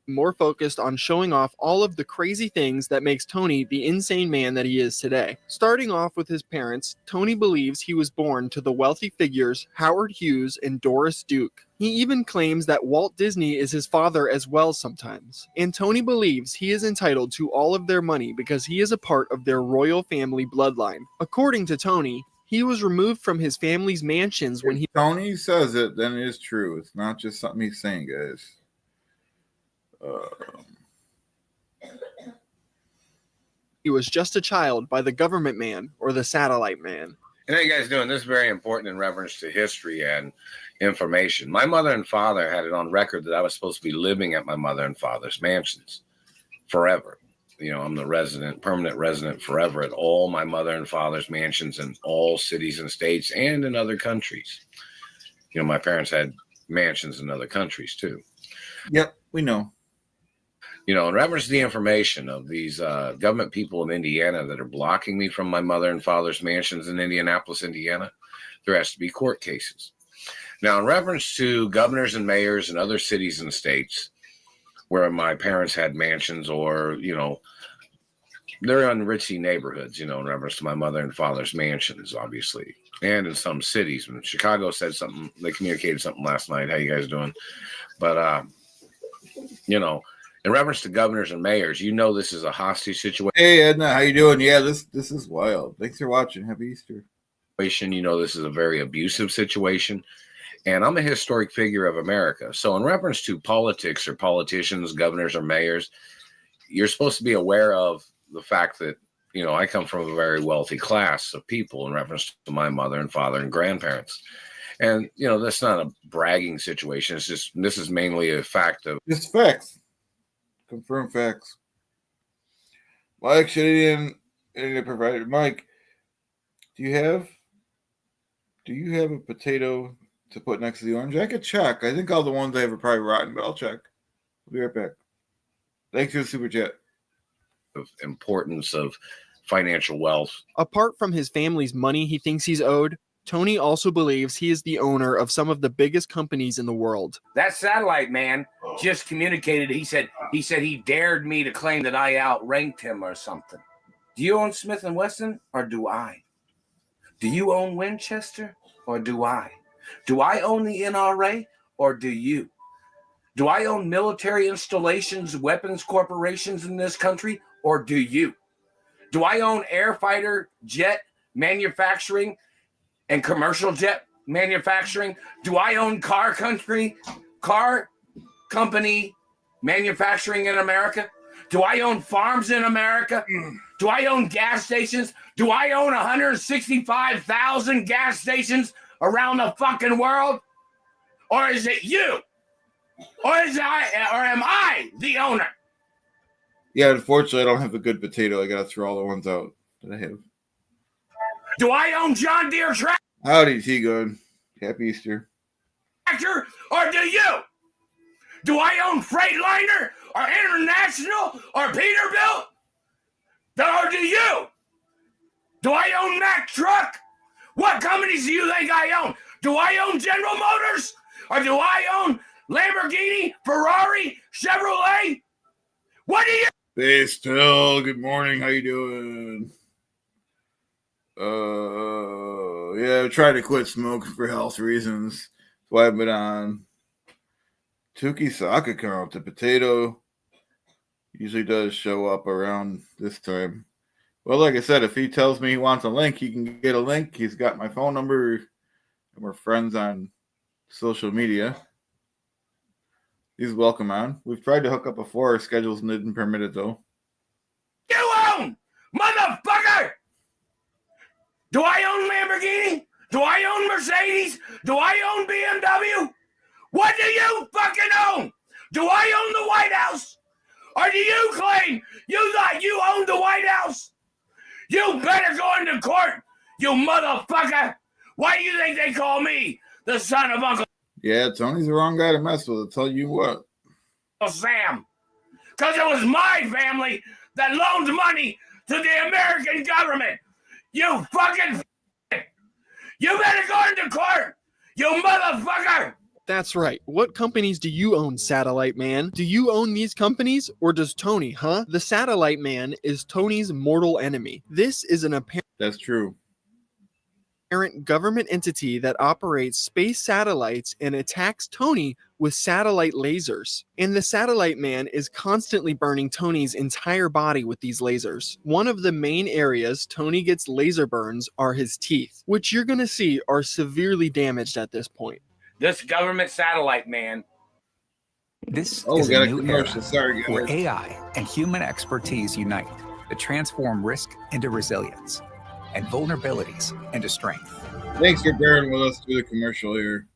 more focused on showing off all of the crazy things that makes Tony the insane man that he is today. Starting off with his parents, Tony believes he was born to the wealthy figures Howard Hughes and Doris Duke. He even claims that Walt Disney is his father as well sometimes. And Tony believes he is entitled to all of their money because he is a part of their royal family bloodline. According to Tony, he was removed from his family's mansions when Tony says it, then it is true. It's not just something he's saying, guys. he was just a child by the government man or the satellite man. And how you guys doing? This is very important in reference to history and information. My mother and father had it on record that I was supposed to be living at my mother and father's mansions forever. I'm the permanent resident forever at all my mother and father's mansions in all cities and states and in other countries. My parents had mansions in other countries too. Yep, we know. In reference to the information of these government people in Indiana that are blocking me from my mother and father's mansions in Indianapolis, Indiana, there has to be court cases. Now, in reference to governors and mayors and other cities and states where my parents had mansions or, they're in ritzy neighborhoods, in reference to my mother and father's mansions, obviously. And in some cities. When Chicago said something, they communicated something last night. How you guys doing? But, in reference to governors and mayors, this is a hostage situation. Hey, Edna, how you doing? Yeah, this is wild. Thanks for watching. Happy Easter. This is a very abusive situation. And I'm a historic figure of America. So in reference to politics or politicians, governors or mayors, you're supposed to be aware of the fact that, I come from a very wealthy class of people in reference to my mother and father and grandparents. And, that's not a bragging situation. It's just, this is mainly a fact of just facts. Confirm facts. Mike Shadian provided. Mike, do you have a potato to put next to the orange? I could check. I think all the ones I have are probably rotten, but I'll check. We'll be right back. Thanks for the super chat. Of importance of financial wealth. Apart from his family's money he thinks he's owed, Tony also believes he is the owner of some of the biggest companies in the world. That satellite man just communicated. He said he dared me to claim that I outranked him or something. Do you own Smith & Wesson or do I? Do you own Winchester or do I? Do I own the NRA or do you? Do I own military installations, weapons corporations in this country or do you? Do I own air fighter jet manufacturing and commercial jet manufacturing? Do I own car company manufacturing in America? Do I own farms in America? Do I own gas stations? Do I own 165,000 gas stations around the fucking world? Or is it you? Or am I the owner? Yeah, unfortunately, I don't have a good potato. I gotta throw all the ones out that I have. Do I own John Deere tractor Howdy, T-Gun. Happy Easter. or do you? Do I own Freightliner or International or Peterbilt? Or do you? Do I own Mack Truck? What companies do you think I own? Do I own General Motors? Or do I own Lamborghini, Ferrari, Chevrolet? What do you? Hey, Still. Good morning. How you doing? So yeah, I tried to quit smoking for health reasons. That's why I've been on Tuki sock account. The potato usually does show up around this time. Well, like I said, if he tells me he wants a link, he can get a link. He's got my phone number, and we're friends on social media. He's welcome on. We've tried to hook up before. Our schedules didn't permit it, though. You own, motherfucker! Do I own Lamborghini? Do I own Mercedes? Do I own BMW? What do you fucking own? Do I own the White House? Or do you claim you thought you owned the White House? You better go into court, you motherfucker! Why do you think they call me the son of Uncle Yeah, Tony's the wrong guy to mess with. I'll tell you what. Sam? Because it was my family that loaned money to the American government. You fucking you better go into court, you motherfucker! That's right. What companies do you own, Satellite Man? Do you own these companies, or does Tony, huh? The Satellite Man is Tony's mortal enemy. This is an That's true. apparent government entity that operates space satellites and attacks Tony with satellite lasers. And the Satellite Man is constantly burning Tony's entire body with these lasers. One of the main areas Tony gets laser burns are his teeth, which you're gonna see are severely damaged at this point. This government satellite man. This Oh, is we a got a new commercial. era Sorry, where guys. AI and human expertise unite to transform risk into resilience and vulnerabilities into strength. Thanks for bearing with us through the commercial here.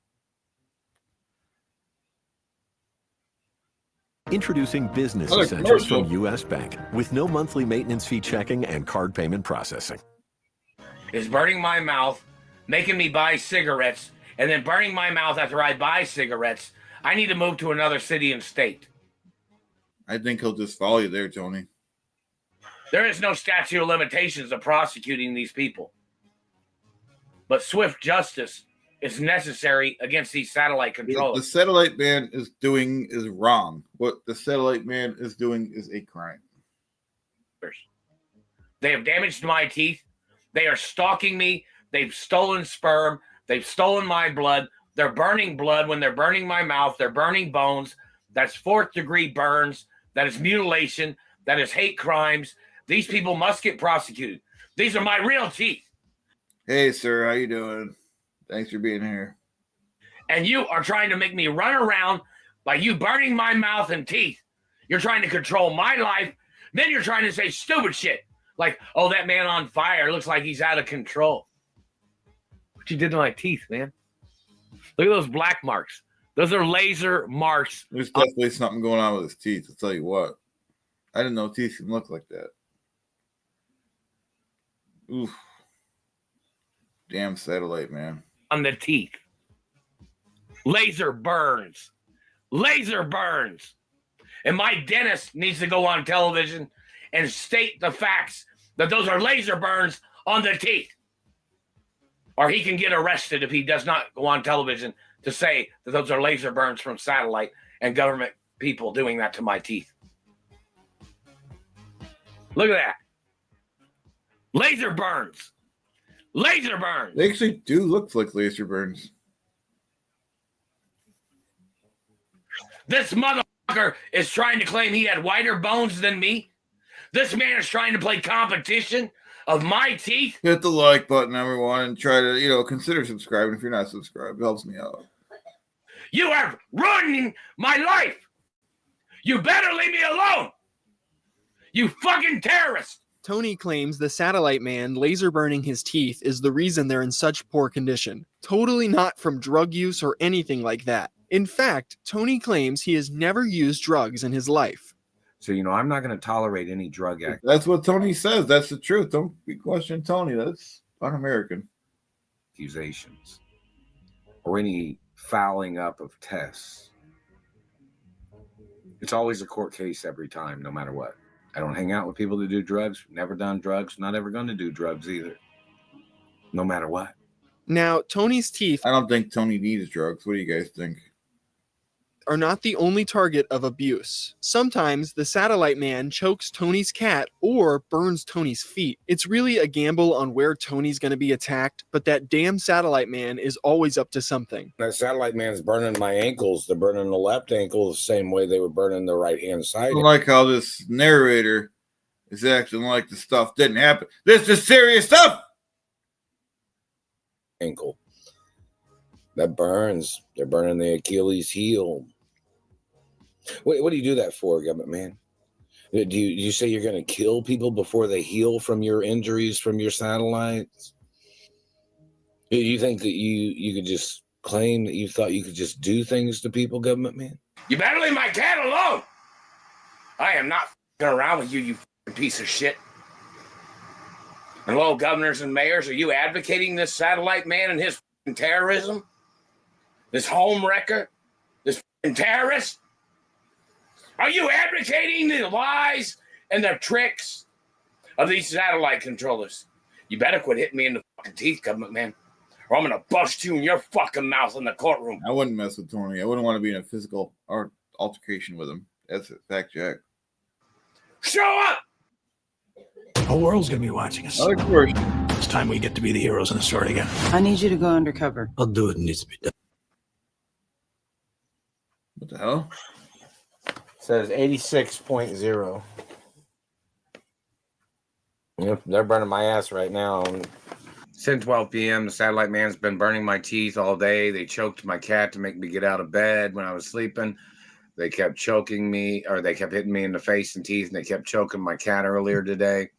Introducing Business Another Essentials from commercial. U.S. Bank with no monthly maintenance fee checking and card payment processing. Is burning my mouth, making me buy cigarettes, and then burning my mouth after I buy cigarettes. I need to move to another city and state. I think he'll just follow you there, Tony. There is no statute of limitations of prosecuting these people. But swift justice is necessary against these satellite The controllers. Satellite Man is doing is wrong. What the Satellite Man is doing is a crime. They have damaged my teeth. They are stalking me. They've stolen sperm. They've stolen my blood. They're burning blood when they're burning my mouth. They're burning bones. That's 4th-degree burns. That is mutilation. That is hate crimes. These people must get prosecuted. These are my real teeth. Hey, sir, how you doing? Thanks for being here. And you are trying to make me run around by you burning my mouth and teeth. You're trying to control my life. Then you're trying to say stupid shit. Like, oh, that man on fire looks like he's out of control. What you did to my teeth, man. Look at those black marks. Those are laser marks. There's definitely something going on with his teeth. I'll tell you what. I didn't know teeth can look like that. Oof. Damn Satellite Man. On the teeth. Laser burns. Laser burns. And my dentist needs to go on television and state the facts that those are laser burns on the teeth. Or he can get arrested if he does not go on television to say that those are laser burns from satellite and government people doing that to my teeth. Look at that. Laser burns. Laser burns. They actually do look like laser burns. This motherfucker is trying to claim he had whiter bones than me. This man is trying to play competition of my teeth. Hit the like button, everyone, and try to, consider subscribing if you're not subscribed. It helps me out. You are ruining my life. You better leave me alone. You fucking terrorist. Tony claims the Satellite Man laser burning his teeth is the reason they're in such poor condition. Totally not from drug use or anything like that. In fact, Tony claims he has never used drugs in his life. So, I'm not going to tolerate any drug That's what Tony says. That's the truth. Don't be questioning Tony. That's un-American. accusations or any fouling up of tests. It's always a court case every time, no matter what. I don't hang out with people that do drugs. Never done drugs. Not ever going to do drugs either. No matter what. Now, Tony's teeth I don't think Tony needs drugs. What do you guys think? are not the only target of abuse. Sometimes the satellite man chokes Tony's cat or burns Tony's feet. It's really a gamble on where Tony's going to be attacked, but that damn satellite man is always up to something. That satellite man's burning my ankles. They're burning the left ankle the same way they were burning the right hand I side. don't like how this narrator is acting like the stuff didn't happen. This is serious stuff. Ankle. That burns. They're burning the Achilles heel. What do you do that for, government man? Do you say you're going to kill people before they heal from your injuries from your satellites? Do you think that you could just claim that you thought you could just do things to people, government man? You better leave my cat alone. I am not f***ing around with you, you f***ing piece of shit. And hello, governors and mayors, are you advocating this satellite man and his f***ing terrorism? This home wrecker? This f***ing terrorist? Are you advocating the lies and the tricks of these satellite controllers? You better quit hitting me in the fucking teeth, government man, or I'm gonna bust you in your fucking mouth in the courtroom. I wouldn't mess with Tony. I wouldn't want to be in a physical altercation with him. That's a fact, Jack. Show up! The whole world's gonna be watching us. Of course. It's time we get to be the heroes in the story again. I need you to go undercover. I'll do it. It needs to be done. What the hell? Says 86.0. Yep, they're burning my ass right now. 10:12 p.m. The satellite man's been burning my teeth all day. They choked my cat to make me get out of bed when I was sleeping. They kept choking me, or they kept hitting me in the face and teeth, and they kept choking my cat earlier today.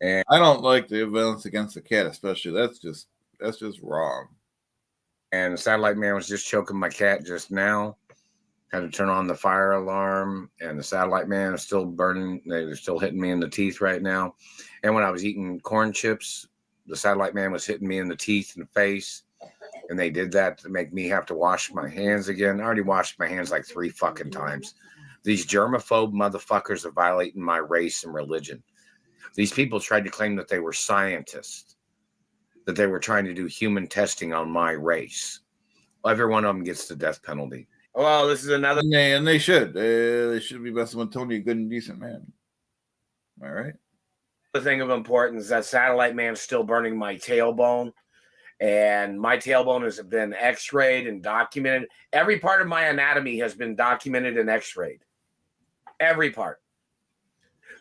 And I don't like the violence against the cat, especially. That's just wrong. And the satellite man was just choking my cat just now. Had to turn on the fire alarm, and the satellite man is still burning. They're still hitting me in the teeth right now. And when I was eating corn chips, the satellite man was hitting me in the teeth and face. And they did that to make me have to wash my hands again. I already washed my hands like 3 fucking times. These germaphobe motherfuckers are violating my race and religion. These people tried to claim that they were scientists, that they were trying to do human testing on my race. Every one of them gets the death penalty. Well, this is another. And they should. They should be messing with Tony, a good and decent man. Am I right? The thing of importance, that satellite man's still burning my tailbone. And my tailbone has been x-rayed and documented. Every part of my anatomy has been documented and x-rayed. Every part.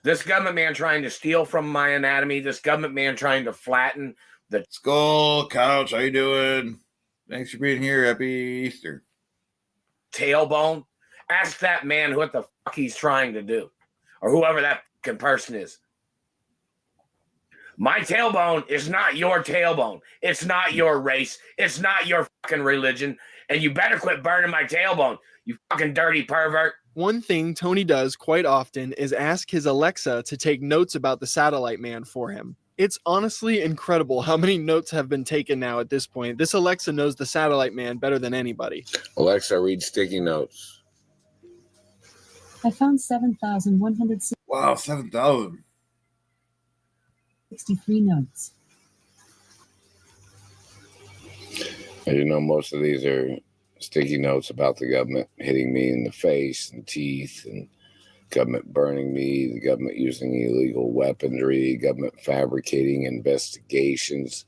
This government man trying to steal from my anatomy. This government man trying to flatten the Skull Couch. How you doing? Thanks for being here. Happy Easter. tailbone. Ask that man what the fuck he's trying to do, or whoever that fucking person is. My tailbone is not your tailbone. It's not your race. It's not your fucking religion. And you better quit burning my tailbone, you fucking dirty pervert. One thing Tony does quite often is ask his Alexa to take notes about the satellite man for him. It's honestly incredible how many notes have been taken now at this point. This Alexa knows the satellite man better than anybody. Alexa, read sticky notes. I found 7,163 Wow, 7,000. notes. As you know, most of these are sticky notes about the government hitting me in the face and teeth, and government burning me, the government using illegal weaponry, government fabricating investigations,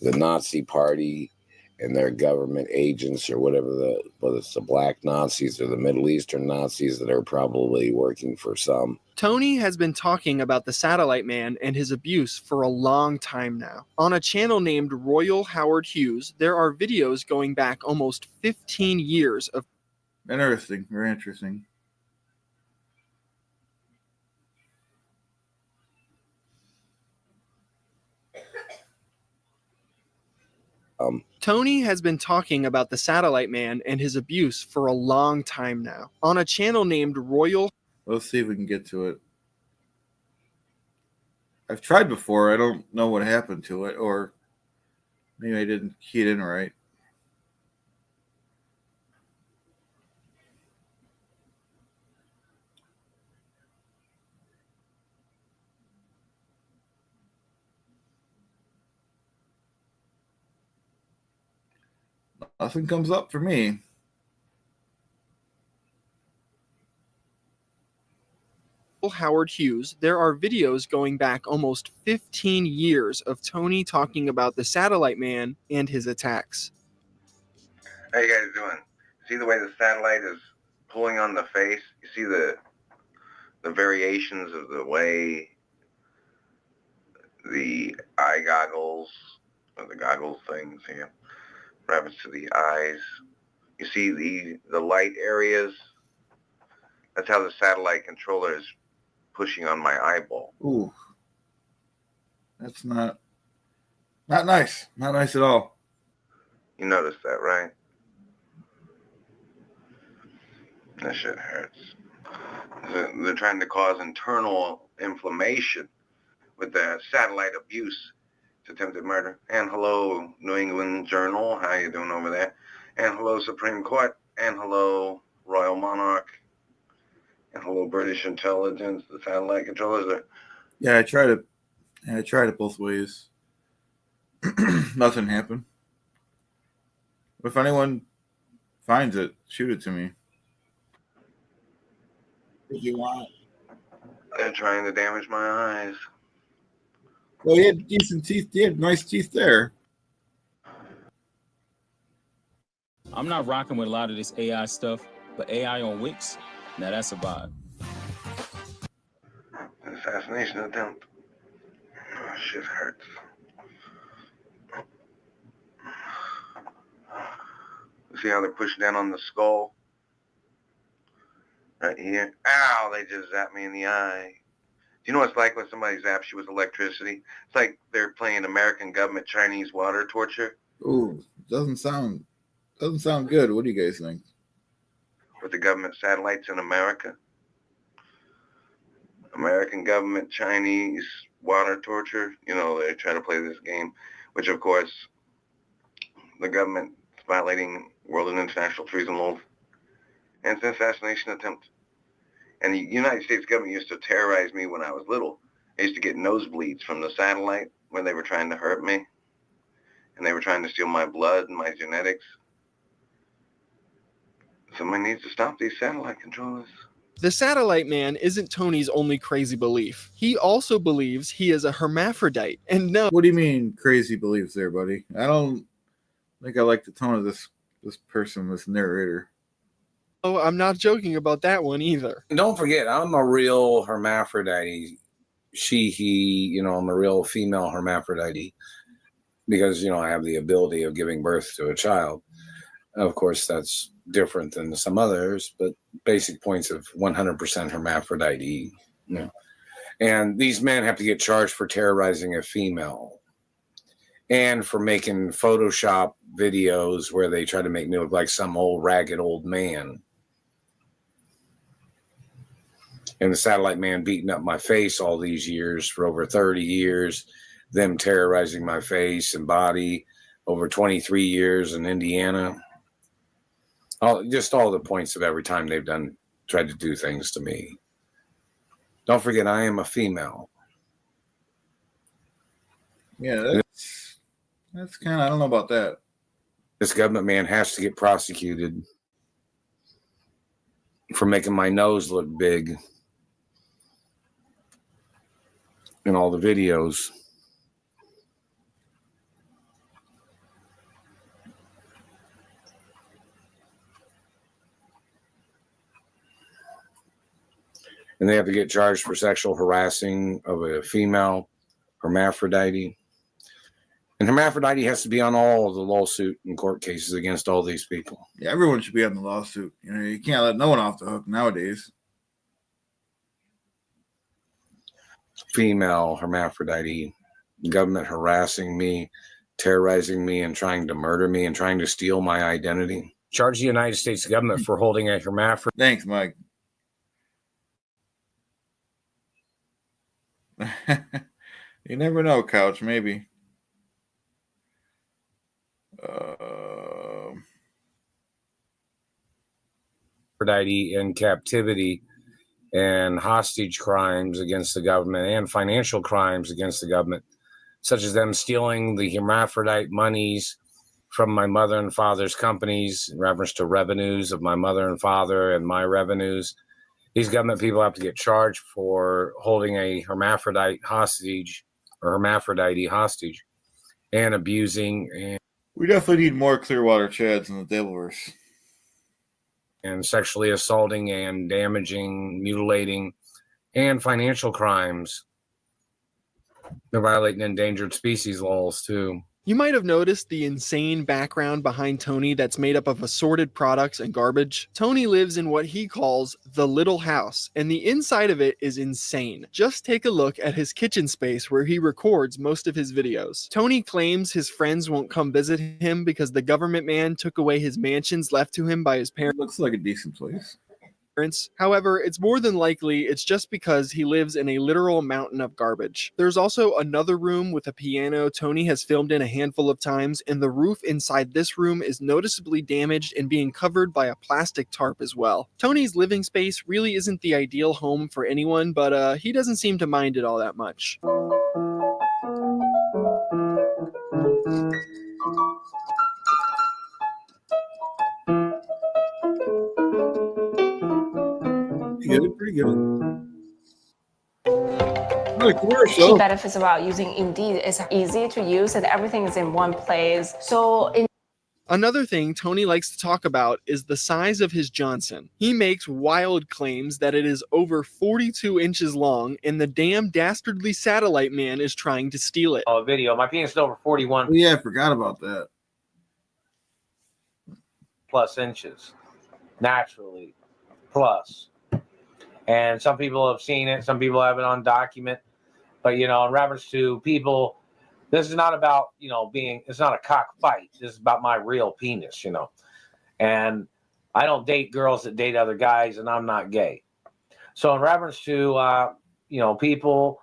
the Nazi Party and their government agents, or whether it's the black Nazis or the Middle Eastern Nazis that are probably working for some. Tony has been talking about the satellite man and his abuse for a long time now. On a channel named Royal Howard Hughes, there are videos going back almost 15 years of Interesting. Very interesting. Tony has been talking about the satellite man and his abuse for a long time now. On a channel named Royal. Let's see if we can get to it. I've tried before. I don't know what happened to it, or maybe I didn't key it in right. Nothing comes up for me. Howard Hughes, there are videos going back almost 15 years of Tony talking about the satellite man and his attacks. How you guys doing? See the way the satellite is pulling on the face? You see the variations of the way the eye goggles, or the goggles things here, what happens to the eyes. You see the light areas? That's how the satellite controller is pushing on my eyeball. Ooh. That's not nice. Not nice at all. You noticed that, right? That shit hurts. They're trying to cause internal inflammation with the satellite abuse. It's attempted murder. And hello, New England Journal. How you doing over there? And hello, Supreme Court. And hello, Royal Monarch. And hello, British intelligence. The satellite controllers are. Yeah, I tried it both ways. Nothing happened. If anyone finds it, shoot it to me. If you want. They're trying to damage my eyes. Well, he had decent teeth. He had nice teeth there. I'm not rocking with a lot of this AI stuff, but AI on Wix, now that's a vibe. Assassination attempt. Oh, shit hurts. See how they're pushing down on the skull? Right here. Ow, they just zapped me in the eye. Do you know what it's like when somebody zaps you with electricity? It's like they're playing American government Chinese water torture. Ooh, doesn't sound good. What do you guys think? With the government satellites in America. American government Chinese water torture. You know, they try to play this game, which of course the government is violating world and international treason laws. And it's an assassination attempt. And the United States government used to terrorize me when I was little. I used to get nosebleeds from the satellite when they were trying to hurt me. And they were trying to steal my blood and my genetics. Somebody needs to stop these satellite controllers. The satellite man isn't Tony's only crazy belief. He also believes he is a hermaphrodite. And no. What do you mean crazy beliefs there, buddy? I don't think I like the tone of this person, this narrator. Oh, I'm not joking about that one either. Don't forget, I'm a real hermaphrodite. She, he, I'm a real female hermaphrodite because, I have the ability of giving birth to a child. Of course, that's different than some others, but basic points of 100% hermaphrodite. And these men have to get charged for terrorizing a female and for making Photoshop videos where they try to make me look like some old ragged old man. And the satellite man beating up my face all these years for over 30 years, them terrorizing my face and body over 23 years in Indiana. Just all the points of every time they've tried to do things to me. Don't forget, I am a female. Yeah, that's kind of, I don't know about that. This government man has to get prosecuted for making my nose look big in all the videos. And they have to get charged for sexual harassing of a female hermaphrodite. And hermaphrodite has to be on all of the lawsuit and court cases against all these people. Yeah, everyone should be on the lawsuit. You can't let no one off the hook nowadays. Female hermaphrodite, government harassing me, terrorizing me, and trying to murder me and trying to steal my identity. Charge the United States government for holding a hermaphrodite. Thanks, Mike. You never know, Couch. Maybe. In captivity and hostage crimes against the government and financial crimes against the government, such as them stealing the hermaphrodite monies from my mother and father's companies in reference to revenues of my mother and father and my revenues, These government people have to get charged for holding a hermaphrodite hostage or hermaphrodite hostage and abusing We definitely need more Clearwater Chads in the Devilverse. and sexually assaulting and damaging, mutilating, and financial crimes. They're violating endangered species laws too. You might have noticed the insane background behind Tony that's made up of assorted products and garbage. Tony lives in what he calls the little house, and the inside of it is insane. Just take a look at his kitchen space where he records most of his videos. Tony claims his friends won't come visit him because the government man took away his mansions left to him by his parents. Looks like a decent place. However, it's more than likely it's just because he lives in a literal mountain of garbage. There's also another room with a piano Tony has filmed in a handful of times, and the roof inside this room is noticeably damaged and being covered by a plastic tarp as well. Tony's living space really isn't the ideal home for anyone, but he doesn't seem to mind it all that much. Pretty good. Key benefits about using Indeed is easy to use and everything is in one place. Another thing Tony likes to talk about is the size of his Johnson. He makes wild claims that it is over 42 inches long, and the damn dastardly satellite man is trying to steal it. Oh, video. My penis is over 41 Oh, yeah, I forgot about that. plus inches, naturally, plus. And some people have seen it. Some people have it on document. But, in reference to people, this is not about, it's not a cockfight. This is about my real penis, And I don't date girls that date other guys, and I'm not gay. So in reference to, people,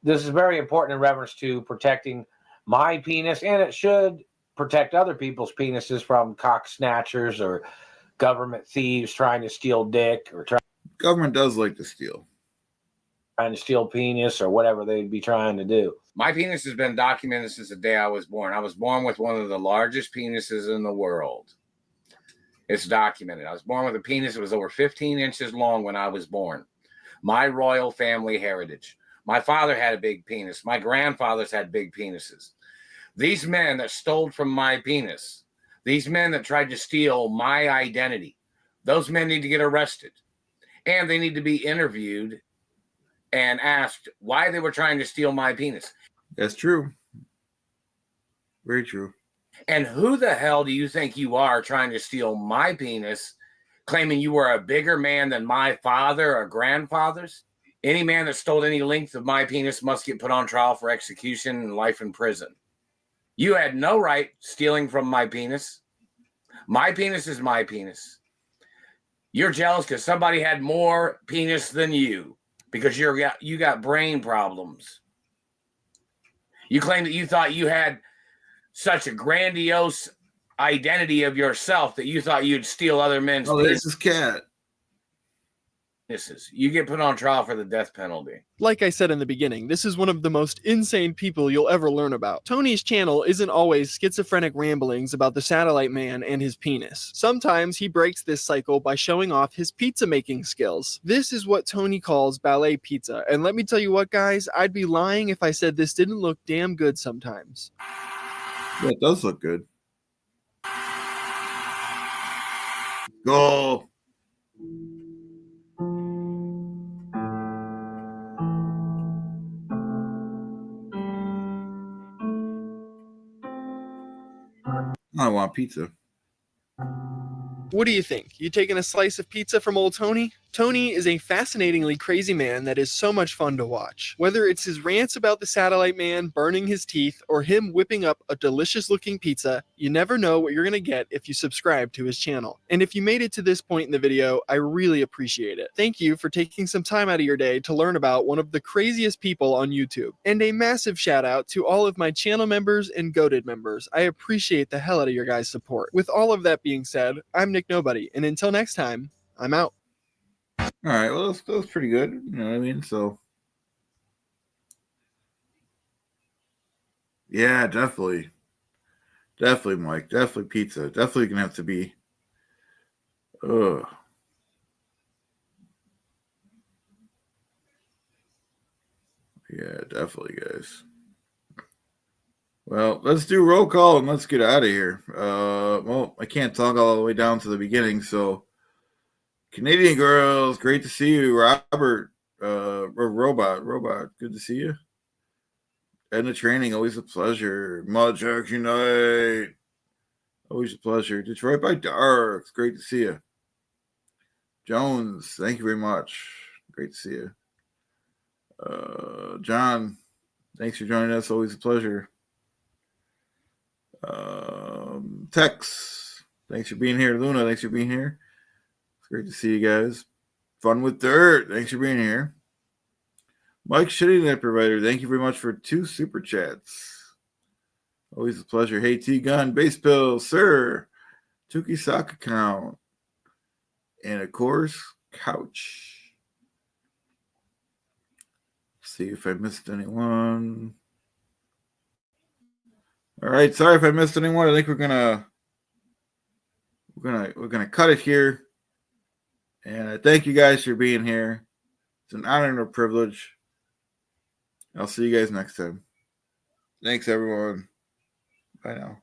this is very important in reference to protecting my penis, and it should protect other people's penises from cock snatchers or government thieves trying to steal dick or Government does like to steal. Trying to steal penis or whatever they'd be trying to do. My penis has been documented since the day I was born. I was born with one of the largest penises in the world. It's documented. I was born with a penis that was over 15 inches long when I was born. My royal family heritage. My father had a big penis. My grandfathers had big penises. These men that stole from my penis, these men that tried to steal my identity, those men need to get arrested. And they need to be interviewed and asked why they were trying to steal my penis. That's true. Very true. And who the hell do you think you are trying to steal my penis, claiming you were a bigger man than my father or grandfathers? Any man that stole any length of my penis must get put on trial for execution and life in prison. You had no right stealing from my penis. My penis is my penis. You're jealous because somebody had more penis than you because you got brain problems. You claim that you thought you had such a grandiose identity of yourself that you thought you'd steal other men's Oh, this is Cat. You get put on trial for the death penalty. Like I said in the beginning, this is one of the most insane people you'll ever learn about. Tony's channel isn't always schizophrenic ramblings about the satellite man and his penis. Sometimes he breaks this cycle by showing off his pizza making skills. This is what Tony calls ballet pizza, and let me tell you what, guys, I'd be lying if I said this didn't look damn good sometimes. Yeah, it does look good. Go. I want pizza. What do you think? You taking a slice of pizza from old Tony? Tony is a fascinatingly crazy man that is so much fun to watch. Whether it's his rants about the satellite man burning his teeth or him whipping up a delicious looking pizza, you never know what you're going to get if you subscribe to his channel. And if you made it to this point in the video, I really appreciate it. Thank you for taking some time out of your day to learn about one of the craziest people on YouTube. And a massive shout out to all of my channel members and Goated members. I appreciate the hell out of your guys' support. With all of that being said, I'm Nick Nobody, and until next time, I'm out. All right, well, that was pretty good. You know what I mean? So, yeah, definitely. Definitely, Mike. Definitely pizza. Definitely going to have to be. Yeah, definitely, guys. Well, let's do roll call and let's get out of here. Well, I can't talk all the way down to the beginning, so Canadian girls, great to see you. Robert, Robot, good to see you. Edna Training, always a pleasure. Mud Sharks Unite, always a pleasure. Detroit by Dark, great to see you. Jones, thank you very much. Great to see you. John, thanks for joining us. Always a pleasure. Tex, thanks for being here. Luna, thanks for being here. It's great to see you guys. Fun with Dirt, thanks for being here. Mike Shitty Net Provider, thank you very much for 2 super chats. Always a pleasure. Hey T Gun, Base Bill, Sir, Tuki Sock Account, and of course, Couch. See if I missed anyone. All right, sorry if I missed anyone. I think we're gonna cut it here. And I thank you guys for being here. It's an honor and a privilege. I'll see you guys next time. Thanks, everyone. Bye now.